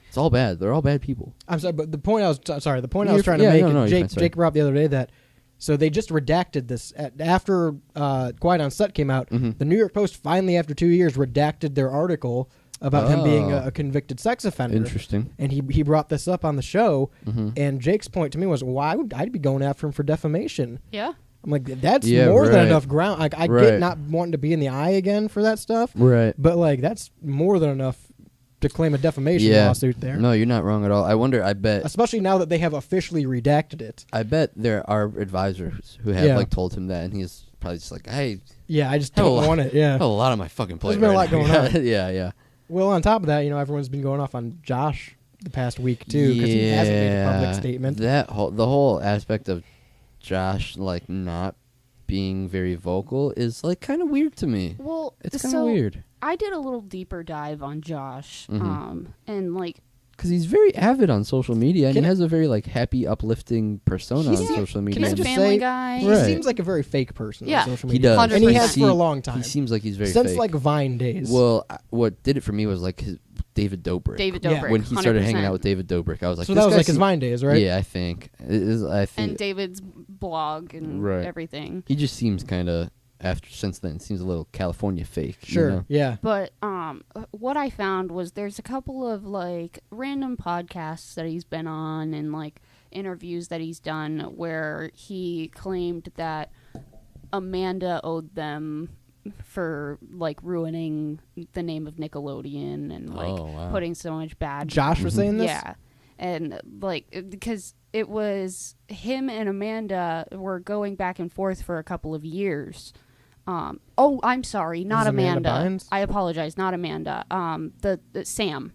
It's all bad. They're all bad people. I'm sorry, but the point I was trying to make, Jake brought up the other day that, so they just redacted this after Quiet on Set came out. The New York Post finally, after 2 years, redacted their article about him being a convicted sex offender. Interesting. And he brought this up on the show, and Jake's point to me was, why would I be going after him for defamation? Yeah. I'm like, that's more than enough ground. Like, I get not wanting to be in the eye again for that stuff, right? But like, that's more than enough to claim a defamation lawsuit there. No, you're not wrong at all. I bet, especially now that they have officially redacted it. I bet there are advisors who have like told him that, and he's probably just like, hey, I just don't want it. Yeah, a lot on my fucking plate. There's been a lot going on. Yeah. Well, on top of that, you know, everyone's been going off on Josh the past week too, because he hasn't made a public statement. The whole aspect of Josh like not being very vocal is like kind of weird to me. Well, it's kind of weird. I did a little deeper dive on Josh, and like, because he's very avid on social media, and he has a very like happy, uplifting persona on social media. He's a family guy. He seems like a very fake person on social media. He does, and he has for a long time. He seems like he's very since fake. like Vine days. Well, what did it for me was like David Dobrik. When he started hanging out with David Dobrik, I was like, so that was like his Vine days, right? Yeah, I think. And David's blog and everything. He just seems kind of, since then, seems a little California fake. Sure, you know? yeah. But what I found was there's a couple of like random podcasts that he's been on and like interviews that he's done where he claimed that Amanda owed them for like ruining the name of Nickelodeon and like putting so much bad. Josh was saying this? Yeah. And like, because it was him and Amanda were going back and forth for a couple of years. I'm sorry, not Amanda. I apologize, not Amanda. The Sam.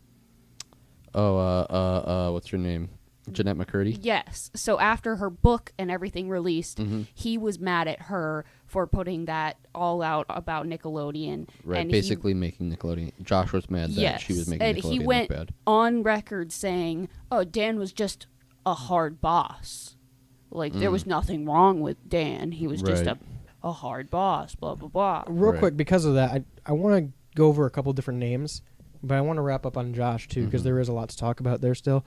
What's her name? Jeanette McCurdy? Yes. So after her book and everything released, he was mad at her for putting that all out about Nickelodeon. Right, and basically making Nickelodeon. Josh was mad that she was making Nickelodeon he went look bad. On record saying, "Oh, Dan was just a hard boss. Like there was nothing wrong with Dan. He was just a hard boss. Blah blah blah." Real quick, because of that, I want to go over a couple different names. But I want to wrap up on Josh, too, because there is a lot to talk about there still.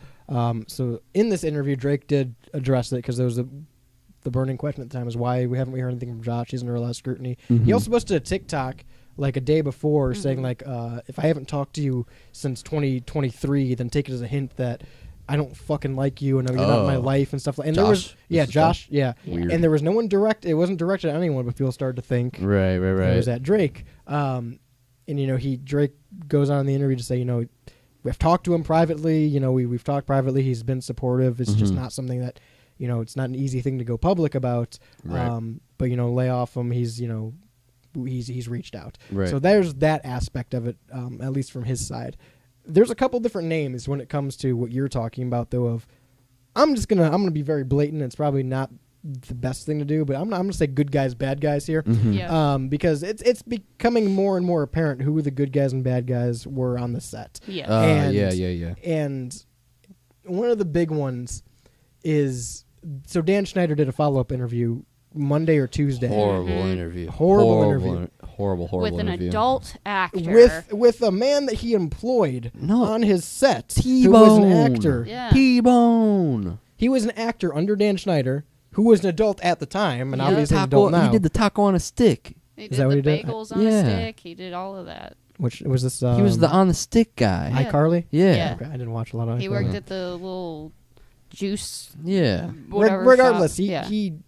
So in this interview, Drake did address it because there was the burning question at the time is why we haven't heard anything from Josh. He's under a lot of scrutiny. He also posted a TikTok like a day before saying, like, if I haven't talked to you since 2023, then take it as a hint that I don't fucking like you and you're not in my life and stuff like that. And Josh? There was, Josh, yeah. Weird. And there was no one it wasn't directed at anyone, but people started to think Right. it was at Drake. And, you know, Drake goes on in the interview to say, you know, we've talked to him privately. You know, we've talked privately. He's been supportive. It's just not something that, you know, it's not an easy thing to go public about. Right. But, you know, lay off him. He's, you know, he's reached out. Right. So there's that aspect of it, at least from his side. There's a couple different names when it comes to what you're talking about, though, of I'm gonna be very blatant. It's probably not the best thing to do, but I'm gonna say good guys, bad guys here, because it's becoming more and more apparent who the good guys and bad guys were on the set. Yeah. Yeah. And one of the big ones is, so Dan Schneider did a follow-up interview Monday or Tuesday. Horrible interview. Horrible interview. Horrible with an interview. adult actor. With a man that he employed on his set. T-Bone. Who was an actor. Yeah. T-Bone. He was an actor under Dan Schneider, who was an adult at the time, and obviously an adult now. He did the taco on a stick. He Is did that what the he did? bagels on a stick. He did all of that. Which was this? He was the on the stick guy. iCarly? Yeah. Okay, I didn't watch a lot of He iCarly. worked at the little juice. Yeah. Whatever Regardless, shop. he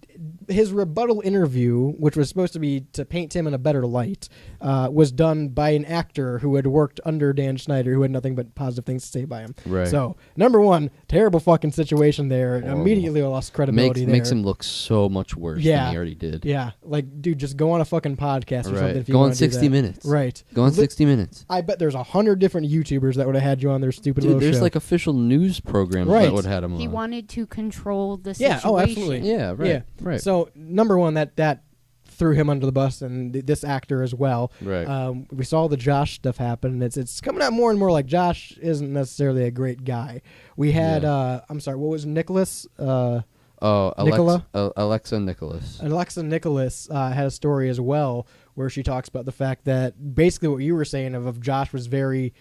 his rebuttal interview, which was supposed to be to paint him in a better light, was done by an actor who had worked under Dan Schneider, who had nothing but positive things to say by him. Right. So, number one, terrible fucking situation there. Horrible. Immediately lost credibility there. Makes him look so much worse than he already did. Yeah, like, dude, just go on a fucking podcast or something if you Go on want to do 60 that. Minutes. Right. Go on 60 Minutes. I bet there's 100 different YouTubers that would have had you on their stupid Dude, little there's show. like official news programs Right. that would have had him He on. wanted to control the Yeah, situation. oh, absolutely. Yeah, right. Yeah. Right. So, number one, that threw him under the bus, and this actor as well. Right. We saw the Josh stuff happen. And it's coming out more and more like Josh isn't necessarily a great guy. We had I'm sorry, what was Nicholas? Nicola? Alexa Nicholas. Alexa Nicholas had a story as well where she talks about the fact that basically what you were saying of Josh was very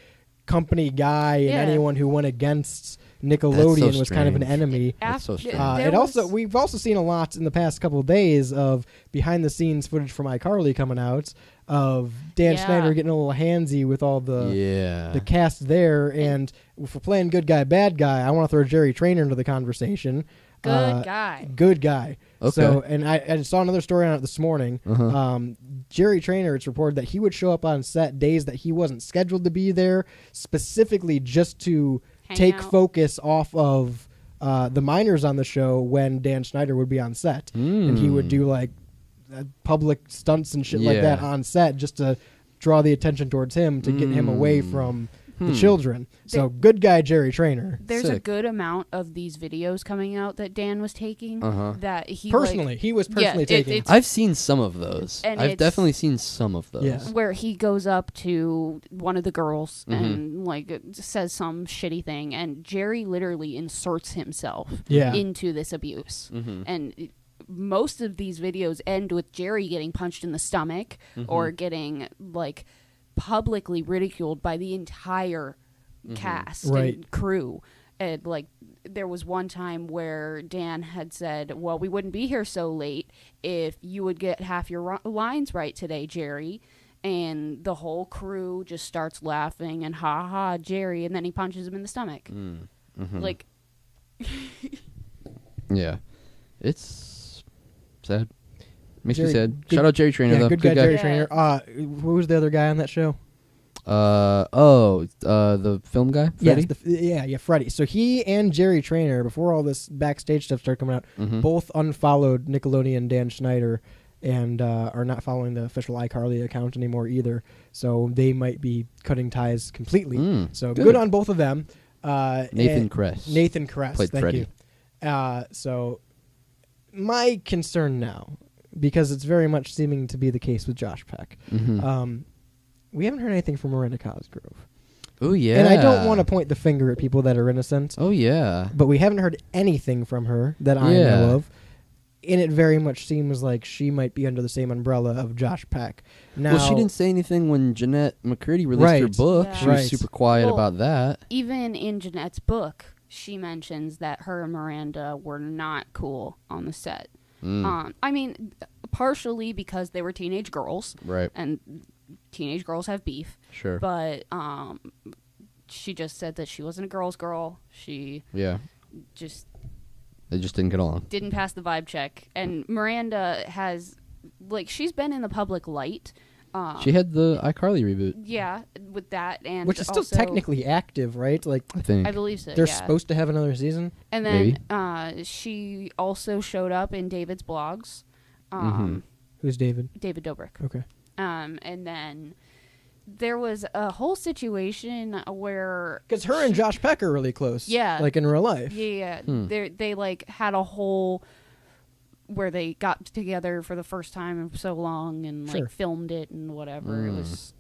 company guy, and Yeah. anyone who went against Nickelodeon That's so was kind of an strange. enemy. That's so After- strange. there was- We've also seen a lot in the past couple of days of behind the scenes footage from iCarly coming out of Dan Yeah. Schneider getting a little handsy with all the cast there. And if we're playing good guy, bad guy, I want to throw Jerry Trainer into the conversation. Good guy. Good guy. Okay. So, and I saw another story on it this morning. Jerry Trainer, it's reported that he would show up on set days that he wasn't scheduled to be there, specifically just to Hang take out. focus off of the minors on the show when Dan Schneider would be on set. And he would do like public stunts and shit like Yeah. that on set just to draw the attention towards him to get him away from the children. So good guy Jerry Trainer. There's a Sick. good amount of these videos coming out that Dan was taking that he Personally, like, he was personally taking. it's I've seen some of those. And I've it's- definitely seen some of those. Yeah. where he goes up to one of the girls Mm-hmm. and like says some shitty thing, and Jerry literally inserts himself Yeah. into this abuse. Mm-hmm. And most of these videos end with Jerry getting punched in the stomach Mm-hmm. or getting like publicly ridiculed by the entire Mm-hmm. cast Right. and crew. And like there was one time where Dan had said, "Well, we wouldn't be here so late if you would get half your lines right today, Jerry." And the whole crew just starts laughing and ha ha Jerry, and then he punches him in the stomach. Mm-hmm. Like Yeah. It's sad. Makes Jerry- me sad. good- Shout out Jerry Trainer, Yeah, though. good guy Jerry Yeah. Trainer. Who was the other guy on that show? The film guy? Freddy? Yes, Freddie. So he and Jerry Trainer, before all this backstage stuff started coming out, Mm-hmm. both unfollowed Nickelodeon Dan Schneider and are not following the official iCarly account anymore either. So they might be cutting ties completely. So good. good on both of them. Nathan and- Kress. Nathan Kress. Played Thank Freddie. you. So my concern now, because it's very much seeming to be the case with Josh Peck, Mm-hmm. we haven't heard anything from Miranda Cosgrove. Oh, yeah. And I don't want to point the finger at people that are innocent, Oh, yeah. but we haven't heard anything from her that I Yeah. know of. And it very much seems like she might be under the same umbrella of Josh Peck. Now, Well, she didn't say anything when Jeanette McCurdy released her Right. book. Yeah. She was Right. super quiet Well, about that. even in Jeanette's book, she mentions that her and Miranda were not cool on the set. I mean, partially because they were teenage girls, Right. and teenage girls have beef. Sure. But she just said that she wasn't a girl's girl. She Yeah. just They just didn't get along. didn't pass the vibe check. And Miranda has, like, she's been in the public light. She had the iCarly reboot, Yeah, with that, and which is still also- technically active, right? Like I think. I believe so. they're yeah. supposed to have another season. And Maybe. then she also showed up in David's blogs. Who's David? David Dobrik. Okay. And then there was a whole situation where Because her and Josh Peck are really close. Yeah. Like in real life. yeah, they like had a whole where they got together for the first time in so long and Sure. like filmed it and whatever. It was.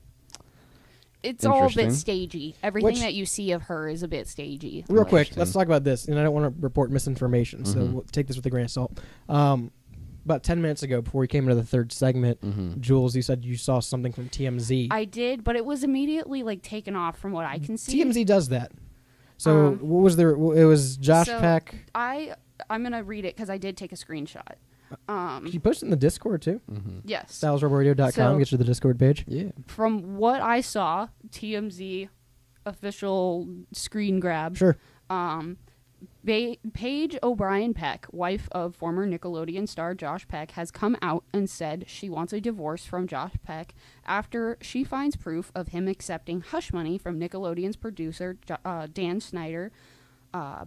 It's all a bit Interesting. stagey. Everything Which- that you see of her is a bit stagey. Real quick, Interesting. let's talk about this. And I don't want to report misinformation, so we'll take this with a grain of salt. About 10 minutes ago, before we came into the third segment, Jules, you said you saw something from TMZ. I did, but it was immediately like taken off from what I can see. TMZ does that. So what was there? It was Josh so Peck. I'm gonna read it because I did take a screenshot. You posted in the Discord too. Yes. StylesRoboRadio.com So- gets you the Discord page. Yeah. From what I saw, TMZ official screen grab. Sure. Paige O'Brien Peck, wife of former Nickelodeon star Josh Peck, has come out and said she wants a divorce from Josh Peck after she finds proof of him accepting hush money from Nickelodeon's producer Dan Snyder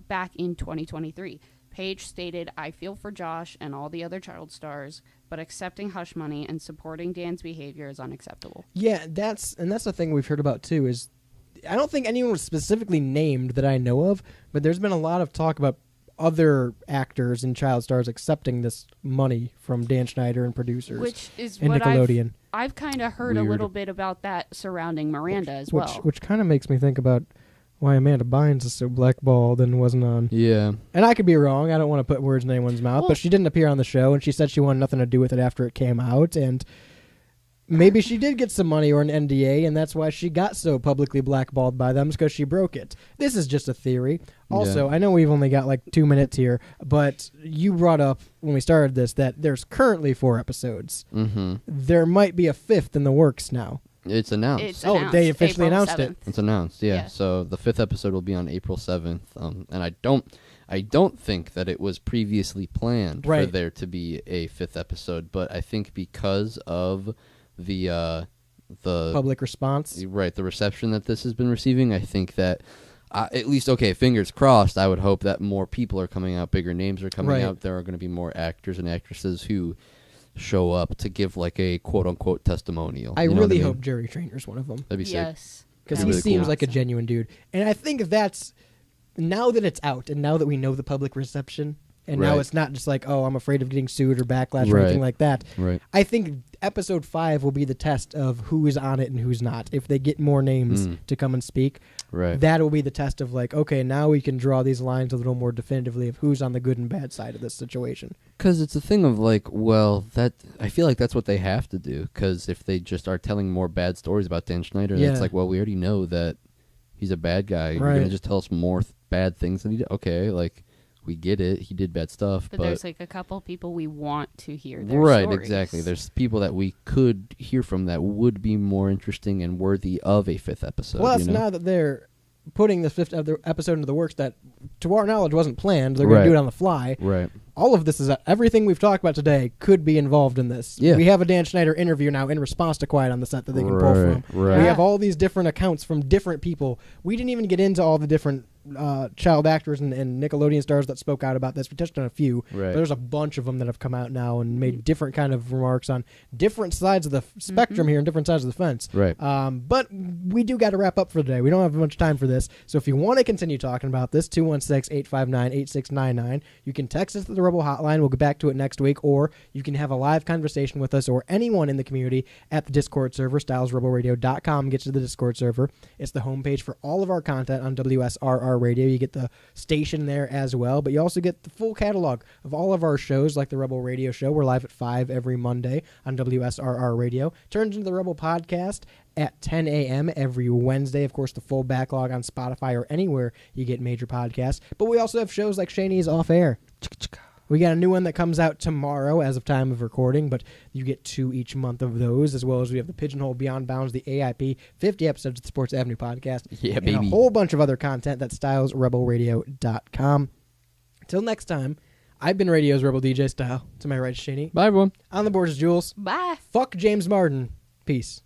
back in 2023. Paige stated, "I feel for Josh and all the other child stars, but accepting hush money and supporting Dan's behavior is unacceptable." Yeah, that's the thing we've heard about too. Is I don't think anyone was specifically named that I know of, but there's been a lot of talk about other actors and child stars accepting this money from Dan Schneider and producers, Which is and what Nickelodeon. I've kind of heard Weird. a little bit about that surrounding Miranda as well. Which kind of makes me think about why Amanda Bynes is so blackballed and wasn't on. Yeah. And I could be wrong. I don't want to put words in anyone's mouth, Well- but she didn't appear on the show, and she said she wanted nothing to do with it after it came out, and maybe she did get some money or an NDA, and that's why she got so publicly blackballed by them, because she broke it. This is just a theory. Also, I know we've only got like 2 minutes here, but you brought up when we started this that there's currently 4 episodes. Mm-hmm. There might be a 5th in the works now. It's announced. It's Oh, announced they officially April announced it. 7th. It's announced, yeah. Yeah. So the 5th episode will be on April 7th, and I don't think that it was previously planned for Right. there to be a 5th episode, but I think because of the Public response. the reception that this has been receiving, I think that at least, okay, fingers crossed, I would hope that more people are coming out, bigger names are coming Right. out. There are going to be more actors and actresses who show up to give like a quote-unquote testimonial. I You know what really mean? hope Jerry Trainer's one of them, That'd be sick. Yes. because That'd he be really seems cool. like a genuine dude. And I think that's, now that it's out, and now that we know the public reception, and now Right. it's not just like, oh, I'm afraid of getting sued or backlash or Right. anything like that. Right. I think episode 5 will be the test of who is on it and who's not. If they get more names to come and speak, Right. that will be the test of like, okay, now we can draw these lines a little more definitively of who's on the good and bad side of this situation. Because it's a thing of like, well, that I feel like that's what they have to do. Because if they just are telling more bad stories about Dan Schneider, Yeah. it's like, well, we already know that he's a bad guy. You're Right. gonna just tell us more bad things that he did. Okay, like we get it. He did bad stuff, But there's like a couple people we want to hear their right, stories. exactly. There's people that we could hear from that would be more interesting and worthy of a 5th episode. Plus, you know? now that they're putting the 5th episode into the works that, to our knowledge, wasn't planned, they're going Right. to do it on the fly. Right. All of this is everything we've talked about today could be involved in this. Yeah. We have a Dan Schneider interview now in response to Quiet on the Set that they can pull Right, from. right. We have all these different accounts from different people. We didn't even get into all the different child actors and Nickelodeon stars that spoke out about this. We touched on a few. Right. But there's a bunch of them that have come out now and made different kind of remarks on different sides of the spectrum here and different sides of the fence. Right. But we do got to wrap up for today. We don't have much time for this. So if you want to continue talking about this, 216-859-8699. You can text us to the Rebel Hotline. We'll get back to it next week. Or you can have a live conversation with us or anyone in the community at the Discord server, stylesrebelradio.com. Get to the Discord server. It's the homepage for all of our content on WSRR Radio. You get the station there as well, but you also get the full catalog of all of our shows, like the Rebel Radio Show. We're live at 5 every Monday on WSRR Radio. Turns into the Rebel Podcast at 10 a.m. every Wednesday. Of course, the full backlog on Spotify or anywhere you get major podcasts. But we also have shows like Shaney's Off Air. We got a new one that comes out tomorrow as of time of recording, but you get 2 each month of those, as well as we have the Pigeonhole Beyond Bounds, the AIP, 50 episodes of the Sports Avenue podcast, Yeah, and baby. a whole bunch of other content that's stylesrebelradio.com. Till next time, I've been Radio's Rebel DJ Style. To my right is Shaney. Bye, everyone. On the board is Jules. Bye. Fuck James Martin. Peace.